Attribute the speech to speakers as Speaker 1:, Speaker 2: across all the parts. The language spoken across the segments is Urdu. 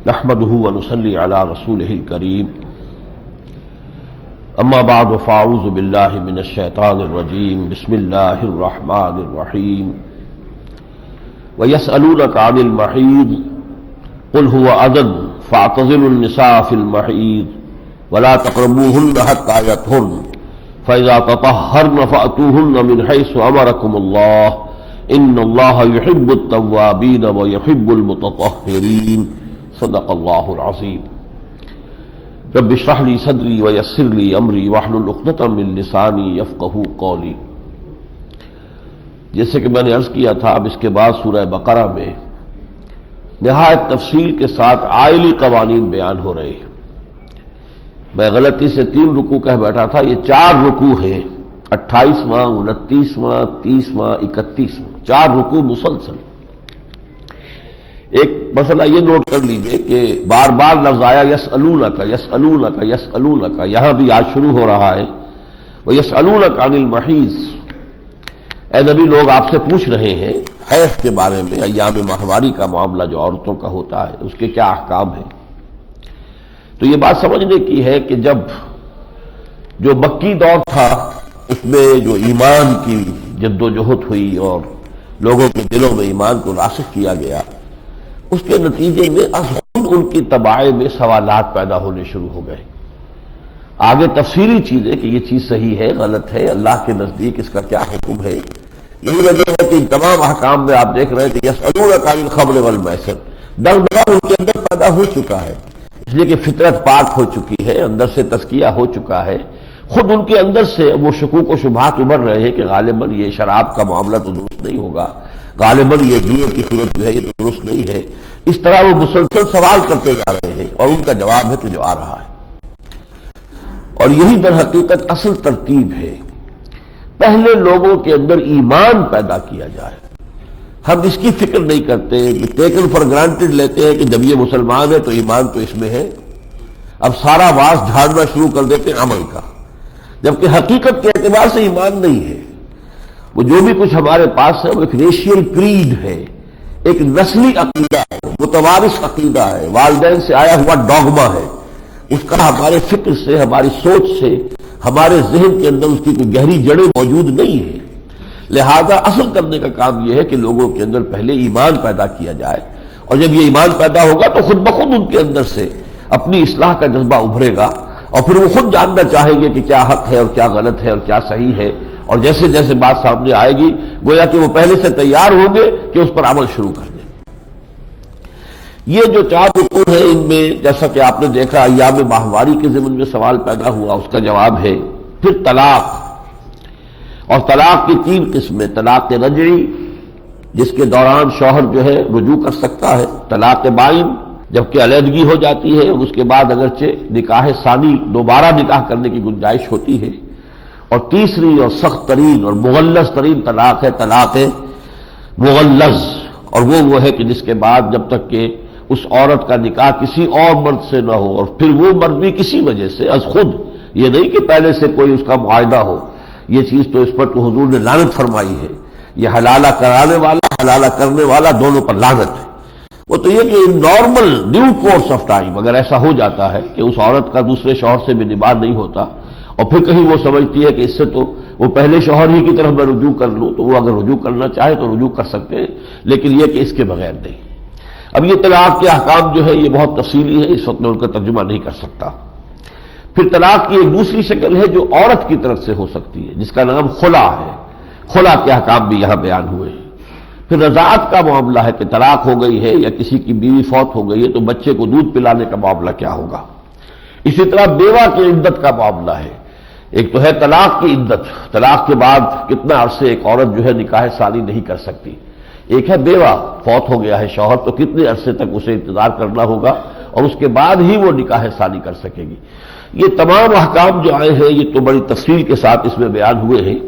Speaker 1: نحمده ونصلي على رسوله الكريم اما بعد فاعوذ بالله من الشيطان الرجيم بسم الله الرحمن الرحيم ويسألونك عن المحيض قل هو أذى فاعتزلوا النساء في المحيض ولا تقربوهن حتى يطهرن فإذا تطهرن فأتوهن من حيث أمركم الله إن الله يحب التوابين ويحب المتطهرين صدق الله العظيم رب اشرح لي صدري ويسر لي أمري واحلل عقدة من لساني يفقهوا قولي۔ جیسے کہ میں نے عرض کیا تھا، اب اس کے بعد سورہ بقرہ میں نہایت تفصیل کے ساتھ آئلی قوانین بیان ہو رہے ہیں۔ میں غلطی سے 3 رکوع کہہ بیٹھا تھا، یہ 4 رکوع ہیں، 28واں، 29واں، 30واں، 31واں، 4 رکوع مسلسل۔ ایک مسئلہ یہ نوٹ کر لیجئے کہ بار بار لفظ آیا یسألونک یسألونک یسألونک، یہاں بھی آج شروع ہو رہا ہے وَيَسْأَلُونَكَ عَنِ الْمَحِيضِ، اے نبی لوگ آپ سے پوچھ رہے ہیں حیض کے بارے میں، ایام ماہواری کا معاملہ جو عورتوں کا ہوتا ہے اس کے کیا احکام ہیں۔ تو یہ بات سمجھنے کی ہے کہ جب جو مکی دور تھا اس میں جو ایمان کی جد و جہد ہوئی اور لوگوں کے دلوں میں ایمان کو راسخ کیا گیا، اس کے نتیجے میں از خود ان کی طباع میں سوالات پیدا ہونے شروع ہو گئے۔ آگے تفصیلی چیزیں کہ یہ چیز صحیح ہے غلط ہے، اللہ کے نزدیک اس کا کیا حکم ہے، یہی وجہ ہے کہ ان تمام احکام میں آپ دیکھ رہے ہیں کہ یسألونک عن الخمر والمیسر، دغدغہ ان کے اندر پیدا ہو چکا ہے، اس لیے کہ فطرت پاک ہو چکی ہے، اندر سے تزکیہ ہو چکا ہے، خود ان کے اندر سے وہ شکوک و شبہات ابھر رہے ہیں کہ غالباً یہ شراب کا معاملہ تو درست نہیں ہوگا، غالباً یہ جوئے کی صورت جو ہے یہ تو درست نہیں ہے۔ اس طرح وہ مسلسل سوال کرتے جا رہے ہیں اور ان کا جواب ہے کہ جو آ رہا ہے۔ اور یہی در حقیقت اصل ترتیب ہے، پہلے لوگوں کے اندر ایمان پیدا کیا جائے۔ ہم اس کی فکر نہیں کرتے، ٹیکن فار گرانٹڈ لیتے ہیں کہ جب یہ مسلمان ہے تو ایمان تو اس میں ہے، اب سارا واس جھاڑنا شروع کر دیتے ہیں عمل کا، جبکہ حقیقت کے اعتبار سے ایمان نہیں ہے۔ وہ جو بھی کچھ ہمارے پاس ہے وہ ایک ریشیل کریڈ ہے، ایک نسلی عقیدہ ہے، متوارث عقیدہ ہے، والدین سے آیا ہوا ڈوگما ہے، اس کا ہمارے فکر سے، ہماری سوچ سے، ہمارے ذہن کے اندر اس کی کوئی گہری جڑیں موجود نہیں ہے۔ لہذا اصل کرنے کا کام یہ ہے کہ لوگوں کے اندر پہلے ایمان پیدا کیا جائے، اور جب یہ ایمان پیدا ہوگا تو خود بخود ان کے اندر سے اپنی اصلاح کا جذبہ ابھرے گا، اور پھر وہ خود جاننا چاہیں گے کہ کیا حق ہے اور کیا غلط ہے اور کیا صحیح ہے، اور جیسے جیسے بات سامنے آئے گی گویا کہ وہ پہلے سے تیار ہوں گے کہ اس پر عمل شروع کر دیں۔ یہ جو 4 رکوع ہیں ان میں جیسا کہ آپ نے دیکھا ایام ماہواری کے ضمن میں سوال پیدا ہوا، اس کا جواب ہے۔ پھر طلاق، اور طلاق کی 3 قسمیں، طلاق رجعی جس کے دوران شوہر جو ہے رجوع کر سکتا ہے، طلاق بائن جبکہ علیحدگی ہو جاتی ہے اور اس کے بعد اگرچہ نکاح ثانی دوبارہ نکاح کرنے کی گنجائش ہوتی ہے، اور تیسری اور سخت ترین اور مغلظ ترین طلاق ہے طلاق مغلظ، اور وہ ہے کہ جس کے بعد جب تک کہ اس عورت کا نکاح کسی اور مرد سے نہ ہو، اور پھر وہ مرد بھی کسی وجہ سے از خود، یہ نہیں کہ پہلے سے کوئی اس کا معاہدہ ہو، یہ چیز تو اس پر تو حضور نے لعنت فرمائی ہے، یہ حلالہ کرانے والا حلالہ کرنے والا دونوں پر لعنت ہے۔ وہ تو یہ کہ normal due course of time اگر ایسا ہو جاتا ہے کہ اس عورت کا دوسرے شوہر سے بھی نباہ نہیں ہوتا، اور پھر کہیں وہ سمجھتی ہے کہ اس سے تو وہ پہلے شوہر ہی کی طرف میں رجوع کر لوں، تو وہ اگر رجوع کرنا چاہے تو رجوع کر سکتے ہیں، لیکن یہ کہ اس کے بغیر نہیں۔ اب یہ طلاق کے احکام جو ہے یہ بہت تفصیلی ہے، اس وقت میں ان کا ترجمہ نہیں کر سکتا۔ پھر طلاق کی ایک دوسری شکل ہے جو عورت کی طرف سے ہو سکتی ہے، جس کا نام خلا ہے، خلا کے احکام بھی یہاں بیان ہوئے ہیں۔ پھر رضاعت کا معاملہ ہے کہ طلاق ہو گئی ہے یا کسی کی بیوی فوت ہو گئی ہے تو بچے کو دودھ پلانے کا معاملہ کیا ہوگا۔ اسی طرح بیوہ کی عدت کا معاملہ ہے، ایک تو ہے طلاق کی عدت، طلاق کے بعد کتنا عرصے ایک عورت جو ہے نکاح ثانی نہیں کر سکتی، ایک ہے بیوہ، فوت ہو گیا ہے شوہر تو کتنے عرصے تک اسے انتظار کرنا ہوگا اور اس کے بعد ہی وہ نکاح ثانی کر سکے گی۔ یہ تمام احکام جو آئے ہیں یہ تو بڑی تفصیل کے ساتھ اس میں بیان ہوئے ہیں،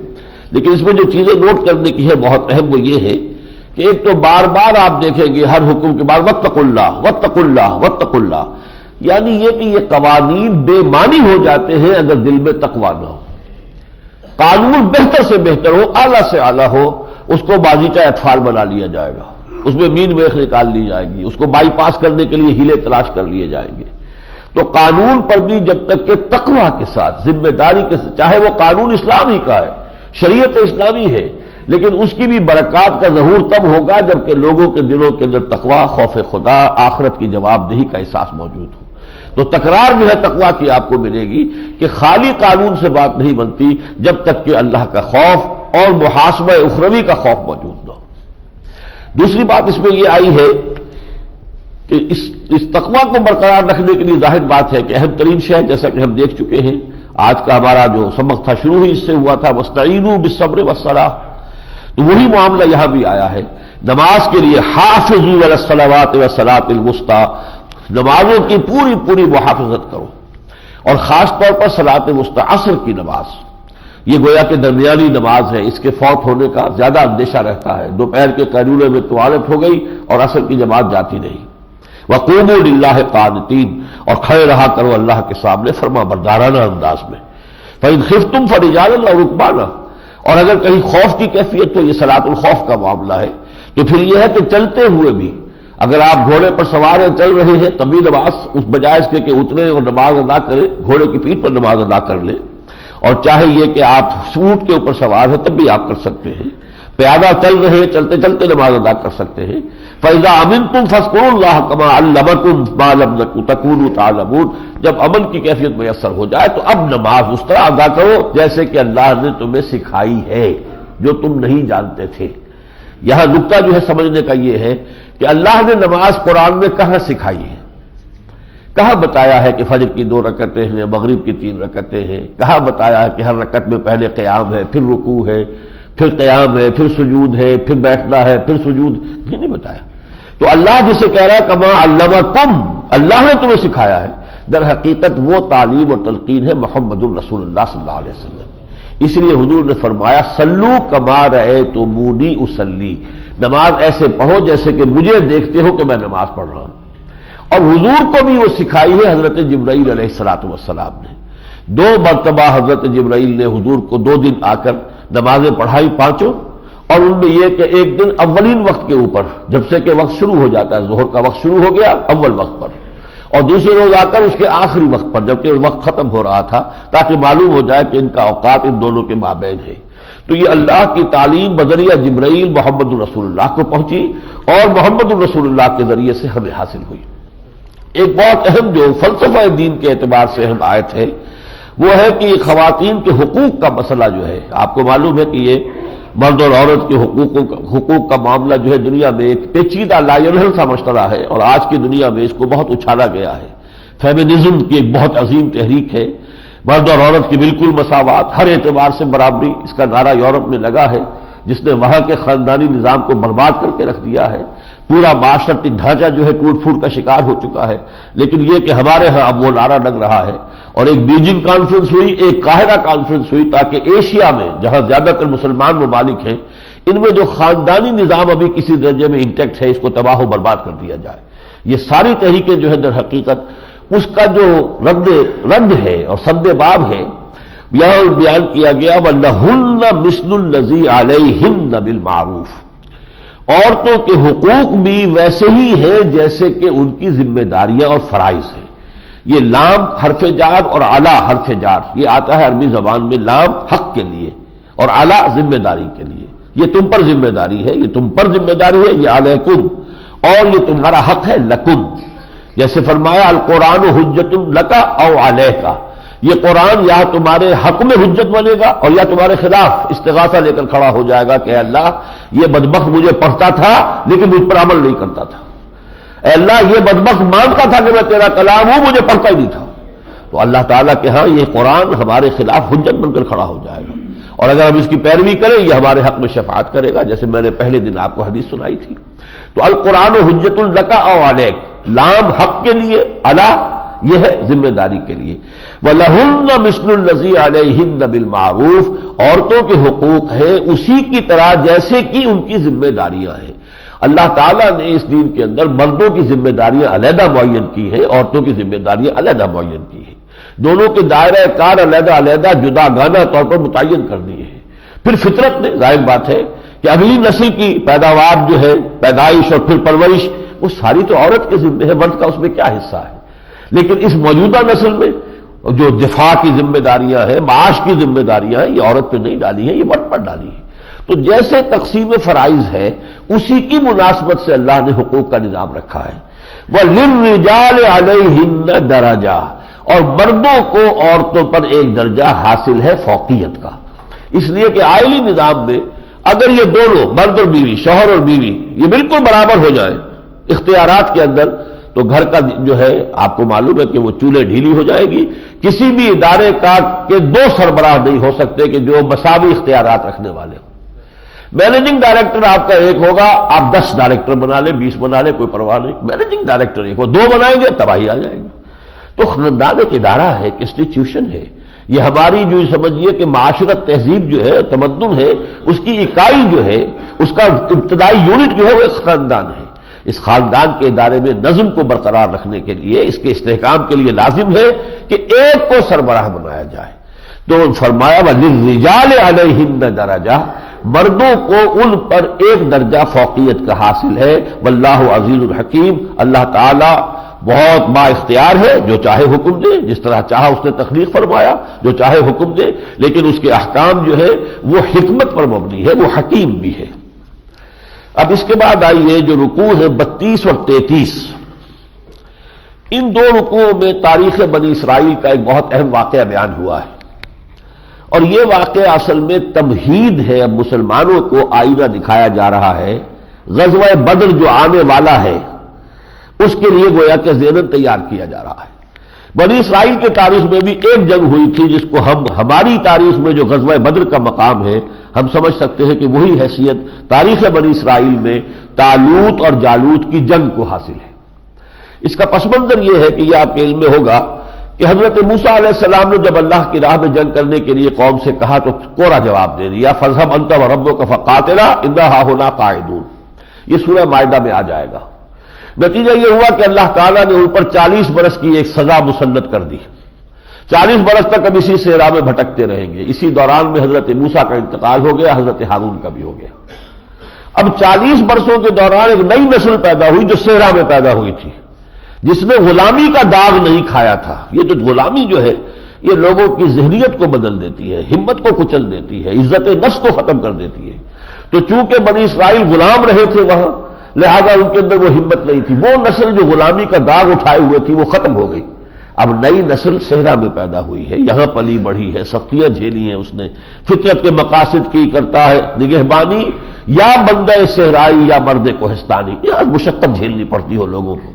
Speaker 1: لیکن اس میں جو چیزیں نوٹ کرنے کی ہے بہت اہم وہ یہ ہے کہ ایک تو بار بار آپ دیکھیں گے ہر حکم کے بعد واتقوا اللہ واتقوا اللہ واتقوا اللہ، یعنی یہ کہ یہ قوانین بے معنی ہو جاتے ہیں اگر دل میں تقویٰ نہ ہو۔ قانون بہتر سے بہتر ہو، اعلیٰ سے اعلیٰ ہو، اس کو باغیچہ اطفال بنا لیا جائے گا، اس میں مین میخ نکال لی جائے گی، اس کو بائی پاس کرنے کے لیے ہیلے تلاش کر لیے جائیں گے۔ تو قانون پر بھی جب تک کہ تقویٰ کے ساتھ، ذمہ داری کے ساتھ، چاہے وہ قانون اسلامی کا ہے، شریعت اسلامی ہے، لیکن اس کی بھی برکات کا ظہور تب ہوگا جبکہ لوگوں کے دلوں کے اندر تقویٰ، خوف خدا، آخرت کی جواب دہی کا احساس موجود ہو۔ تو تکرار جو ہے تقویٰ کی آپ کو ملے گی کہ خالی قانون سے بات نہیں بنتی جب تک کہ اللہ کا خوف اور محاسبہ اخروی کا خوف موجود نہ ہو۔ دوسری بات اس میں یہ آئی ہے کہ اس تقویٰ کو برقرار رکھنے کے لیے ظاہر بات ہے کہ اہم ترین شے جیسا کہ ہم دیکھ چکے ہیں، آج کا ہمارا جو سبق تھا شروع ہی اس سے ہوا تھا وَاسْتَعِینُوا بِالصَّبْرِ وَالصَّلَاةِ، تو وہی معاملہ یہاں بھی آیا ہے۔ نماز کے لیے حافظوا علی الصلوات والصلاۃ الوسطی، نمازوں کی پوری پوری محافظت کرو، اور خاص طور پر صلاۃ وسطی، عصر کی نماز، یہ گویا کہ درمیانی نماز ہے، اس کے فوت ہونے کا زیادہ اندیشہ رہتا ہے، دوپہر کے قیلولے میں طوالت ہو گئی اور عصر کی جماعت جاتی نہیں۔ وَقُومُوا لِلَّهِ قَانِتِينَ، اور کھڑے رہا کرو اللہ کے سامنے فرما بردارانہ انداز میں۔ فَإِنْ خِفْتُمْ فَرِجَالًا أَوْ رُكْبَانًا، اور اگر کہیں خوف کی کیفیت تو یہ صلاۃ الخوف کا معاملہ ہے، تو پھر یہ ہے کہ چلتے ہوئے بھی اگر آپ گھوڑے پر سوار ہیں، چل رہے ہیں، تبھی نماز، اس بجائے اس کے کہ اترے اور نماز ادا کریں، گھوڑے کی پیٹھ پر نماز ادا کر لیں، اور چاہے یہ کہ آپ اونٹ کے اوپر سوار ہیں تب بھی آپ کر سکتے ہیں، پیادہ چل رہے ہیں، چلتے چلتے نماز ادا کر سکتے ہیں۔ فَإِذَا أَمِنْتُمْ فَاذْكُرُوا اللَّهَ كَمَا عَلَّمَكُمْ مَا لَمْ تَكُونُوا تَعْلَمُونَ، جب امن کی کیفیت میسر ہو جائے تو اب نماز اس طرح ادا کرو جیسے کہ اللہ نے تمہیں سکھائی ہے، جو تم نہیں جانتے تھے۔ یہاں نکتہ جو ہے سمجھنے کا یہ ہے کہ اللہ نے نماز قرآن میں کہاں سکھائی ہے، کہاں بتایا ہے کہ فجر کی 2 رکعتیں ہیں، مغرب کی 3 رکعتیں ہیں، کہاں بتایا ہے کہ ہر رکعت میں پہلے قیام ہے، پھر رکوع ہے، پھر قیام ہے، پھر سجود ہے، پھر بیٹھنا ہے، پھر سجود، یہ نہیں بتایا۔ تو اللہ جسے کہہ رہا ہے کما علمکم، اللہ نے تمہیں سکھایا ہے، در حقیقت وہ تعلیم اور تلقین ہے محمد الرسول اللہ صلی اللہ علیہ وسلم۔ اس لیے حضور نے فرمایا صلو کما رأیتمونی اصلی، نماز ایسے پڑھو جیسے کہ مجھے دیکھتے ہو کہ میں نماز پڑھ رہا ہوں۔ اور حضور کو بھی وہ سکھائی ہے حضرت جبرائیل علیہ السلام نے۔ 2 مرتبہ حضرت جبرائیل نے حضور کو 2 دن آ کر نمازیں پڑھائی 5، اور ان میں یہ کہ ایک دن اولین وقت کے اوپر، جب سے کہ وقت شروع ہو جاتا ہے، ظہر کا وقت شروع ہو گیا اول وقت پر، اور دوسرے روز آ کر اس کے آخری وقت پر جبکہ وقت ختم ہو رہا تھا، تاکہ معلوم ہو جائے کہ ان کا اوقات ان دونوں کے مابین ہے۔ تو یہ اللہ کی تعلیم بذریعہ جبرائیل محمد الرسول اللہ کو پہنچی اور محمد الرسول اللہ کے ذریعے سے ہمیں حاصل ہوئی۔ ایک بہت اہم جو فلسفہ دین کے اعتبار سے اہم آیت ہے وہ ہے کہ خواتین کے حقوق کا مسئلہ جو ہے، آپ کو معلوم ہے کہ یہ مرد اور عورت کے حقوق کا معاملہ جو ہے دنیا میں ایک پیچیدہ لا ينحل سا مسئلہ ہے، اور آج کی دنیا میں اس کو بہت اچھالا گیا ہے۔ فیمنزم کی ایک بہت عظیم تحریک ہے، مرد اور عورت کی بالکل مساوات، ہر اعتبار سے برابری، اس کا نعرہ یورپ میں لگا ہے، جس نے وہاں کے خاندانی نظام کو برباد کر کے رکھ دیا ہے۔ پورا معاشرتی ڈھانچہ جو ہے ٹوٹ پھوٹ کا شکار ہو چکا ہے، لیکن یہ کہ ہمارے ہاں اب وہ نعرہ لگ رہا ہے، اور ایک بیجنگ کانفرنس ہوئی، ایک قاہرہ کانفرنس ہوئی، تاکہ ایشیا میں جہاں زیادہ تر مسلمان ممالک ہیں، ان میں جو خاندانی نظام ابھی کسی درجے میں انٹیکٹ ہے، اس کو تباہ و برباد کر دیا جائے۔ یہ ساری تحریکیں جو ہے در حقیقت اس کا جو رد ہے اور سد باب ہے، یہاں بیان کیا گیا وَلَهُنَّ مِثْلُ الَّذِي عَلَيْهِنَّ بِالْمَعْرُوفِ، عورتوں کے حقوق بھی ویسے ہی ہیں جیسے کہ ان کی ذمہ داریاں اور فرائض ہیں۔ یہ لام حرف جار اور اعلیٰ حرف جار، یہ آتا ہے عربی زبان میں لام حق کے لیے اور اعلیٰ ذمہ داری کے لیے۔ یہ تم پر ذمہ داری ہے، یہ تم پر ذمہ داری ہے، یہ علیکم، اور یہ تمہارا حق ہے لکم۔ جیسے فرمایا القرآن حجت لک او علیک، یہ قرآن یا تمہارے حق میں حجت بنے گا اور یا تمہارے خلاف استغاثہ لے کر کھڑا ہو جائے گا کہ اے اللہ یہ بدبخت مجھے پڑھتا تھا لیکن مجھ پر عمل نہیں کرتا تھا، اے اللہ یہ بدبخت مانتا تھا کہ میں تیرا کلام ہوں، مجھے پڑھتا ہی نہیں تھا۔ تو اللہ تعالیٰ کے ہاں یہ قرآن ہمارے خلاف حجت بن کر کھڑا ہو جائے گا، اور اگر ہم اس کی پیروی کریں یہ ہمارے حق میں شفاعت کرے گا، جیسے میں نے پہلے دن آپ کو حدیث سنائی تھی۔ تو القرآن حجت لک او علیک، لام حق کے لیے، علی یہ ہے ذمہ داری کے لیے۔ وَلَهُنَّ مِثْلُ الَّذِي عَلَيْهِنَّ بِالْمَعْرُوفِ، عورتوں کے حقوق ہے اسی کی طرح جیسے کہ ان کی ذمہ داریاں ہیں۔ اللہ تعالیٰ نے اس دین کے اندر مردوں کی ذمہ داریاں علیحدہ معین کی ہیں، عورتوں کی ذمہ داریاں علیحدہ معین کی ہیں، دونوں کے دائرہ کار علیحدہ علیحدہ جدا گانا طور پر متعین کر دیے ہیں۔ پھر فطرت نے ظاہر بات ہے کہ اگلی نسل کی پیداوار جو ہے، پیدائش اور پھر پرورش، وہ ساری تو عورت کے ذمہ ہے، مرد کا اس میں کیا حصہ ہے؟ لیکن اس موجودہ نسل میں جو دفاع کی ذمہ داریاں ہیں، معاش کی ذمہ داریاں ہیں، یہ عورت پہ نہیں ڈالی ہیں، یہ مرد پر ڈالی ہیں۔ تو جیسے تقسیم فرائض ہے اسی کی مناسبت سے اللہ نے حقوق کا نظام رکھا ہے۔ وَلِلرِّجَالِ عَلَيْهِنَّ دَرَجَةٌ، اور مردوں کو عورتوں پر ایک درجہ حاصل ہے فوقیت کا، اس لیے کہ آئلی نظام میں اگر یہ دونوں مرد اور بیوی، شوہر اور بیوی، یہ بالکل برابر ہو جائیں اختیارات کے اندر، تو گھر کا جو ہے آپ کو معلوم ہے کہ وہ چولہے ڈھیلی ہو جائے گی۔ کسی بھی ادارے کا کے دو سربراہ نہیں ہو سکتے کہ جو مساوی اختیارات رکھنے والے ہوں۔ مینیجنگ ڈائریکٹر آپ کا ایک ہوگا، آپ 10 ڈائریکٹر بنا لیں، 20 بنا لیں، کوئی پرواہ نہیں، مینیجنگ ڈائریکٹر ایک ہو، 2 بنائیں گے تباہی آ جائے گی۔ تو خاندان ایک ادارہ ہے، ایک انسٹیٹیوشن ہے، یہ ہماری جو سمجھیے کہ معاشرت، تہذیب جو ہے، تمدن ہے، اس کی اکائی جو ہے، اس کا ابتدائی یونٹ جو ہے وہ ایک خاندان ہے۔ اس خاندان کے ادارے میں نظم کو برقرار رکھنے کے لیے، اس کے استحکام کے لیے لازم ہے کہ ایک کو سربراہ بنایا جائے۔ تو فرمایا وَلِلرِّجَالِ عَلَيْهِنَّ دَرَجَةٌ، مردوں کو ان پر ایک درجہ فوقیت کا حاصل ہے۔ واللہ عزیز الحکیم، اللہ تعالی بہت با اختیار ہے، جو چاہے حکم دے، جس طرح چاہا اس نے تخلیق فرمایا، جو چاہے حکم دے، لیکن اس کے احکام جو ہے وہ حکمت پر مبنی ہے، وہ حکیم بھی ہے۔ اب اس کے بعد آئیے جو رکوع ہے 32 اور 33، ان دو رکوعوں میں تاریخ بنی اسرائیل کا ایک بہت اہم واقعہ بیان ہوا ہے، اور یہ واقعہ اصل میں تمہید ہے، اب مسلمانوں کو آئینہ دکھایا جا رہا ہے۔ غزوہ بدر جو آنے والا ہے اس کے لیے گویا کہ ذہن تیار کیا جا رہا ہے۔ بنی اسرائیل کے تاریخ میں بھی ایک جنگ ہوئی تھی جس کو ہم ہماری تاریخ میں جو غزوہ بدر کا مقام ہے، ہم سمجھ سکتے ہیں کہ وہی حیثیت تاریخ بنی اسرائیل میں طالوت اور جالوت کی جنگ کو حاصل ہے۔ اس کا پس منظر یہ ہے کہ یہ آپ کے علم میں ہوگا کہ حضرت موسیٰ علیہ السلام نے جب اللہ کی راہ میں جنگ کرنے کے لیے قوم سے کہا تو کوڑا جواب دے دیا، فَاذْهَبْ أَنْتَ وَرَبُّكَ فَقَاتِلَا إِنَّا هَاهُنَا قَاعِدُونَ، یہ سورہ مائدہ میں آ جائے گا۔ نتیجہ یہ ہوا کہ اللہ تعالیٰ نے اوپر 40 برس کی ایک سزا مسلط کر دی، 40 برس تک اب اسی صحرا میں بھٹکتے رہیں گے۔ اسی دوران میں حضرت موسیٰ کا انتقال ہو گیا، حضرت ہارون کا بھی ہو گیا۔ اب 40 برسوں کے دوران ایک نئی نسل پیدا ہوئی جو صحرا میں پیدا ہوئی تھی، جس نے غلامی کا داغ نہیں کھایا تھا۔ یہ جو غلامی جو ہے یہ لوگوں کی ذہنیت کو بدل دیتی ہے، ہمت کو کچل دیتی ہے، عزت نفس کو ختم کر دیتی ہے۔ تو چونکہ بنی اسرائیل غلام رہے تھے وہاں، لہذا ان کے اندر وہ ہمت نہیں تھی، وہ نسل جو غلامی کا داغ اٹھائے ہوئے تھی وہ ختم ہو گئی۔ اب نئی نسل صحرا میں پیدا ہوئی ہے، یہاں پلی بڑھی ہے، سختیاں جھیلی ہیں اس نے، فطرت کے مقاصد کی کرتا ہے نگہبانی، یا بندہ صحرائی یا مرد کوہستانی، یا مشقت جھیلنی پڑتی ہو لوگوں کو۔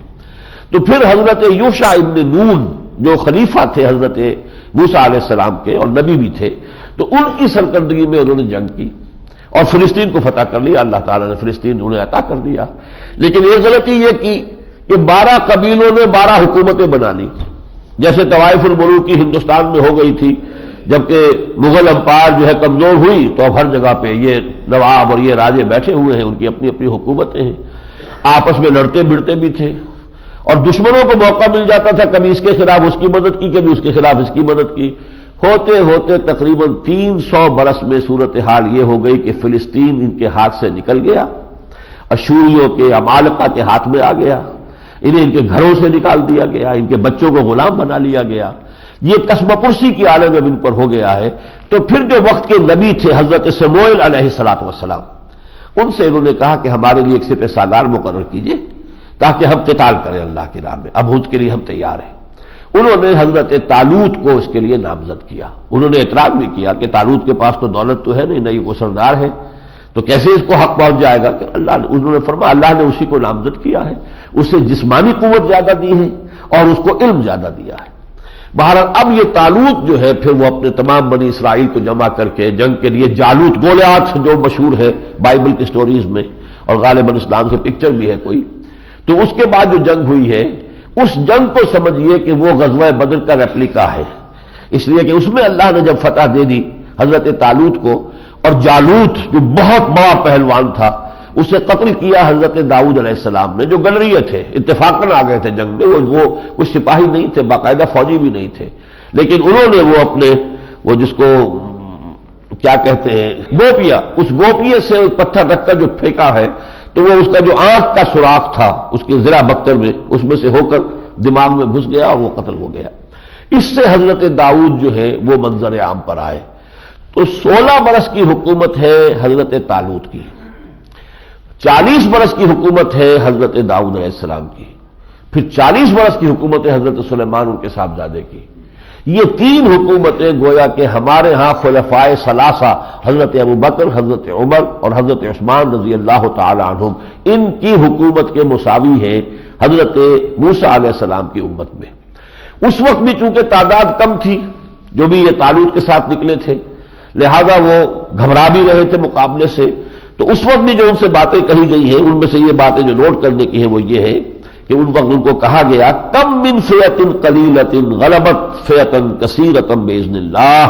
Speaker 1: تو پھر حضرت یوشع ابن نون جو خلیفہ تھے حضرت موسیٰ علیہ السلام کے اور نبی بھی تھے، تو ان کی سرکردگی میں انہوں نے جنگ کی اور فلسطین کو فتح کر لیا، اللہ تعالیٰ نے فلسطین انہیں عطا کر دیا۔ لیکن یہ غلطی یہ کی کہ 12 قبیلوں نے 12 حکومتیں بنا لی، جیسے طوائف الملوک کی ہندوستان میں ہو گئی تھی، جبکہ مغل امپائر جو ہے کمزور ہوئی تو اب ہر جگہ پہ یہ نواب اور یہ راجے بیٹھے ہوئے ہیں، ان کی اپنی اپنی حکومتیں ہیں، آپس میں لڑتے بڑتے بھی تھے، اور دشمنوں کو موقع مل جاتا تھا، کبھی اس کے خلاف اس کی مدد کی، کبھی اس کے خلاف اس کی مدد کی۔ ہوتے ہوتے تقریباً 300 برس میں صورتحال یہ ہو گئی کہ فلسطین ان کے ہاتھ سے نکل گیا، اشوریوں کے عمالقہ کے ہاتھ میں آ گیا، انہیں ان کے گھروں سے نکال دیا گیا، ان کے بچوں کو غلام بنا لیا گیا، یہ قصبہ پرسی کی عالم اب ان پر ہو گیا ہے۔ تو پھر جو وقت کے نبی تھے حضرت سموئیل علیہ السلام، ان سے انہوں نے کہا کہ ہمارے لیے ایک سپہ سالار مقرر کیجئے تاکہ ہم قتال کریں اللہ کی راہ میں، اب اس کے لیے ہم تیار ہیں۔ انہوں نے حضرت طالوت کو اس کے لیے نامزد کیا۔ انہوں نے اعتراض بھی کیا کہ طالوت کے پاس تو دولت تو ہے نہیں، نہ یہ وہ سردار ہے، تو کیسے اس کو حق پہنچ جائے گا؟ کہ انہوں نے فرمایا اللہ نے اسی کو نامزد کیا ہے، اسے جسمانی قوت زیادہ دی ہے اور اس کو علم زیادہ دیا ہے۔ بہرحال اب یہ طالوت جو ہے پھر وہ اپنے تمام بنی اسرائیل کو جمع کر کے جنگ کے لیے جالوت، گولیات جو مشہور ہے بائبل کی سٹوریز میں، اور غالباً اسلام سے پکچر بھی ہے کوئی، تو اس کے بعد جو جنگ ہوئی ہے اس جنگ کو سمجھیے کہ وہ غزوہ بدر کا ریپلیکا ہے، اس لیے کہ اس میں اللہ نے جب فتح دے دی حضرت طالوت کو، اور جالوت جو بہت بڑا پہلوان تھا اسے قتل کیا حضرت داؤد علیہ السلام نے، جو گلریے تھے، اتفاقاً آ گئے تھے جنگ میں، وہ کچھ سپاہی نہیں تھے، باقاعدہ فوجی بھی نہیں تھے، لیکن انہوں نے وہ اپنے وہ جس کو کیا کہتے ہیں گوپیا، اس گوپیے سے پتھر رکھ کر جو پھینکا ہے تو وہ اس کا جو آنکھ کا سوراخ تھا اس کے ذرا بکر میں، اس میں سے ہو کر دماغ میں گھس گیا اور وہ قتل ہو گیا۔ اس سے حضرت داؤد جو ہے وہ منظر عام پر آئے۔ تو 16 برس کی حکومت ہے حضرت طالوت کی، 40 برس کی حکومت ہے حضرت داؤد علیہ السلام کی، پھر 40 برس کی حکومت ہے حضرت سلیمان ان کے صاحبزادے کی۔ یہ 3 حکومتیں گویا کہ ہمارے ہاں خلفائے ثلاثہ حضرت ابوبکر، حضرت عمر اور حضرت عثمان رضی اللہ تعالی عنہم، ان کی حکومت کے مساوی ہے حضرت موسیٰ علیہ السلام کی امت میں۔ اس وقت بھی چونکہ تعداد کم تھی جو بھی یہ طالوت کے ساتھ نکلے تھے، لہذا وہ گھبرا بھی رہے تھے مقابلے سے، تو اس وقت بھی جو ان سے باتیں کہی گئی ہیں ان میں سے یہ باتیں جو نوٹ کرنے کی ہیں وہ یہ ہے کہ ان وقت ان کو کہا گیا کم من فئۃ قلیلۃ غلبت فئۃ کثیرۃ باذن اللہ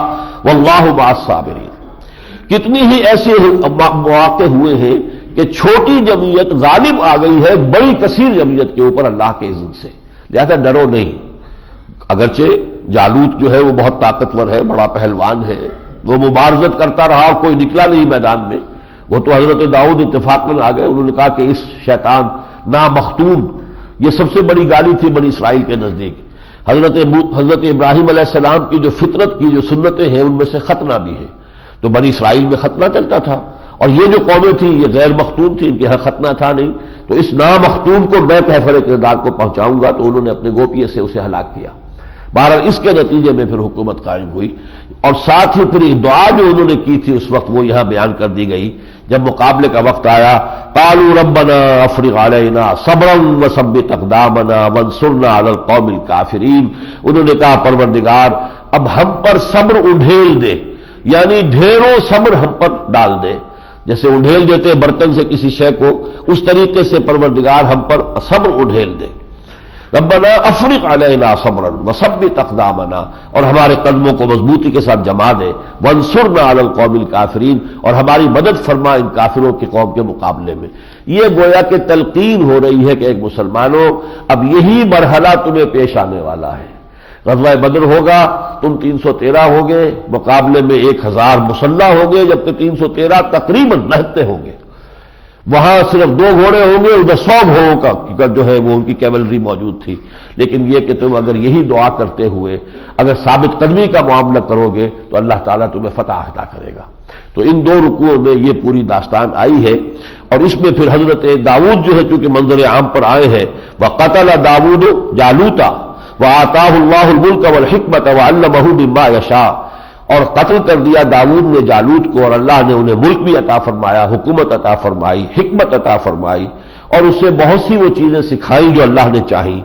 Speaker 1: واللہ مع الصابرین۔ کتنی ہی ایسے مواقع ہوئے ہیں کہ چھوٹی جمعیت غالب آ گئی ہے بڑی کثیر جمعیت کے اوپر اللہ کے اذن سے، لہذا ڈرو نہیں۔ اگرچہ جالوت جو ہے وہ بہت طاقتور ہے، بڑا پہلوان ہے، وہ مبارزت کرتا رہا اور کوئی نکلا نہیں میدان میں، وہ تو حضرت داؤد اتفاقاً آ گئے، انہوں نے کہا کہ اس شیطان نامختون، یہ سب سے بڑی گالی تھی بنی اسرائیل کے نزدیک۔ حضرت ابراہیم علیہ السلام کی جو فطرت کی جو سنتیں ہیں ان میں سے ختنہ بھی ہے، تو بنی اسرائیل میں ختنہ چلتا تھا، اور یہ جو قومیں تھیں یہ غیر مختون تھی، ان کے یہاں ختنہ تھا نہیں، تو اس نامختون کو میں کیفر کردار کو پہنچاؤں گا، تو انہوں نے اپنے گوپیے سے اسے ہلاک کیا۔ بہرحال اس کے نتیجے میں پھر حکومت قائم ہوئی، اور ساتھ ہی پھر ایک دعا جو انہوں نے کی تھی اس وقت وہ یہاں بیان کر دی گئی۔ جب مقابلے کا وقت آیا قالوا ربنا افرغ علینا صبرا وثبت اقدامنا وانصرنا علی القوم الکافرین، انہوں نے کہا پروردگار اب ہم پر صبر اڈھیل دے، یعنی ڈھیروں صبر ہم پر ڈال دے، جیسے اڈھیل دیتے برتن سے کسی شے کو، اس طریقے سے پروردگار ہم پر صبر اڈھیل دے۔ ربنا افرغ علینا صبرا وثبت اقدامنا، اور ہمارے قدموں کو مضبوطی کے ساتھ جما دے، وانصرنا علی القوم الکافرین، اور ہماری مدد فرما ان کافروں کی قوم کے مقابلے میں۔ یہ گویا کہ تلقین ہو رہی ہے کہ ایک مسلمانوں اب یہی مرحلہ تمہیں پیش آنے والا ہے، غزوہ بدر ہوگا، تم 313 ہوگے، مقابلے میں 1000 مسلح ہوگے، جبکہ 313 تقریباً رہتے ہوں گے، وہاں صرف 2 گھوڑے ہوں گے، ادھر 100 گھوڑوں کا جو ہے وہ ان کی کیولری موجود تھی، لیکن یہ کہ تم اگر یہی دعا کرتے ہوئے اگر ثابت قدمی کا معاملہ کرو گے تو اللہ تعالیٰ تمہیں فتح عطا کرے گا۔ تو ان 2 رکوعوں میں یہ پوری داستان آئی ہے، اور اس میں پھر حضرت داؤد جو ہے چونکہ منظر عام پر آئے ہیں، وَقَتَلَ دَاوُودُ جَالُوتَ وَآتَاهُ اللَّهُ الْمُلْكَ وَالْحِكْمَةَ وَعَلَّمَهُ مِمَّا يَشَاءُ، اور قتل کر دیا داؤد نے جالوت کو، اور اللہ نے انہیں ملک بھی عطا فرمایا، حکومت عطا فرمائی، حکمت عطا فرمائی، اور اسے بہت سی وہ چیزیں سکھائیں جو اللہ نے چاہی۔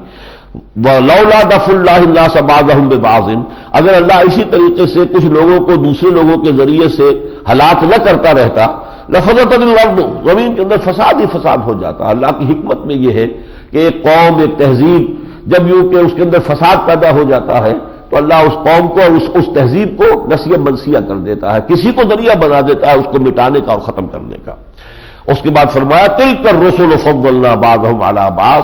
Speaker 1: وَلَوْلَا دَفْعُ اللَّهِ النَّاسَ بَعْضَهُم بِبَعْضٍ، اگر اللہ اسی طریقے سے کچھ لوگوں کو دوسرے لوگوں کے ذریعے سے ہلاک نہ کرتا رہتا، لَفَسَدَتِ الْأَرْضُ، زمین کے اندر فساد ہی فساد ہو جاتا۔ اللہ کی حکمت میں یہ ہے کہ ایک قوم، ایک تہذیب جب یوں کہ اس کے اندر فساد پیدا ہو جاتا ہے تو اللہ اس قوم کو اور اس تہذیب کو نسیہ منسیہ کر دیتا ہے، کسی کو ذریعہ بنا دیتا ہے اس کو مٹانے کا اور ختم کرنے کا۔ اس کے بعد فرمایا تلک الرسل فضلنا بعضهم علی بعض،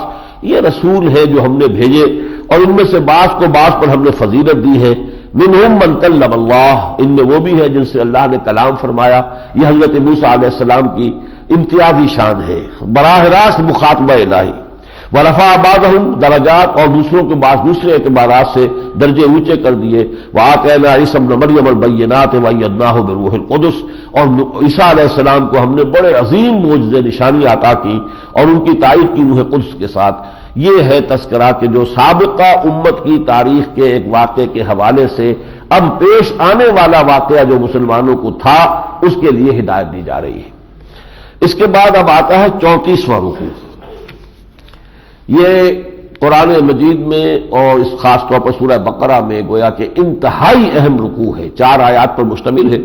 Speaker 1: یہ رسول ہے جو ہم نے بھیجے اور ان میں سے بعض کو بعض پر ہم نے فضیلت دی ہے۔ منہم من کلم اللہ، ان میں وہ بھی ہے جن سے اللہ نے کلام فرمایا، یہ حضرت موسیٰ علیہ السلام کی امتیازی شان ہے، براہ راست مخاطبہ الہی۔ ورفع بعضهم درجات، اور دوسروں کے بعض دوسرے اعتبارات سے درجے اونچے کر دیے۔ وآتینا عیسی ابن مریم البینات وأیدناہ بروح القدس، اور عیسیٰ علیہ السلام کو ہم نے بڑے عظیم معجزے نشانی عطا کی اور ان کی تائید کی روح قدس کے ساتھ۔ یہ ہے تذکرہ کہ جو سابقہ امت کی تاریخ کے ایک واقعے کے حوالے سے اب پیش آنے والا واقعہ جو مسلمانوں کو تھا اس کے لیے ہدایت دی جا رہی ہے۔ اس کے بعد اب آتا ہے 34واں رکوع۔ یہ قرآن مجید میں اور اس خاص طور پر سورہ بقرہ میں گویا کہ انتہائی اہم رکوع ہے، 4 آیات پر مشتمل ہے۔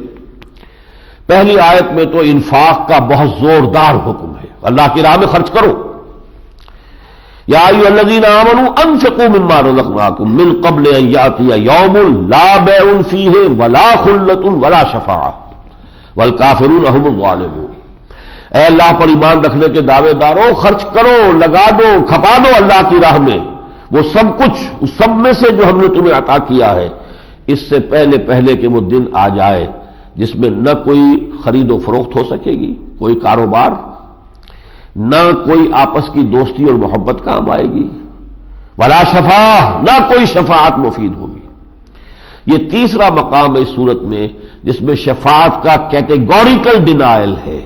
Speaker 1: پہلی آیت میں تو انفاق کا بہت زوردار حکم ہے، اللہ کی راہ میں خرچ کرو۔ یا ایھا الذین آمنوا انفقوا مما رزقناکم من قبل ان یأتی یوم لا بیع فیہ ولا خلۃ ولا شفاعۃ والکافرون هم الظالمون۔ اے اللہ پر ایمان رکھنے کے دعوے داروں، خرچ کرو، لگا دو، کھپا دو اللہ کی راہ میں وہ سب کچھ، اس سب میں سے جو ہم نے تمہیں عطا کیا ہے، اس سے پہلے کہ وہ دن آ جائے جس میں نہ کوئی خرید و فروخت ہو سکے گی، کوئی کاروبار، نہ کوئی آپس کی دوستی اور محبت کام آئے گی، ولا شفاعہ، نہ کوئی شفاعت مفید ہوگی۔ یہ تیسرا مقام ہے اس صورت میں جس میں شفاعت کا کیٹیگوریکل ڈینائل ہے،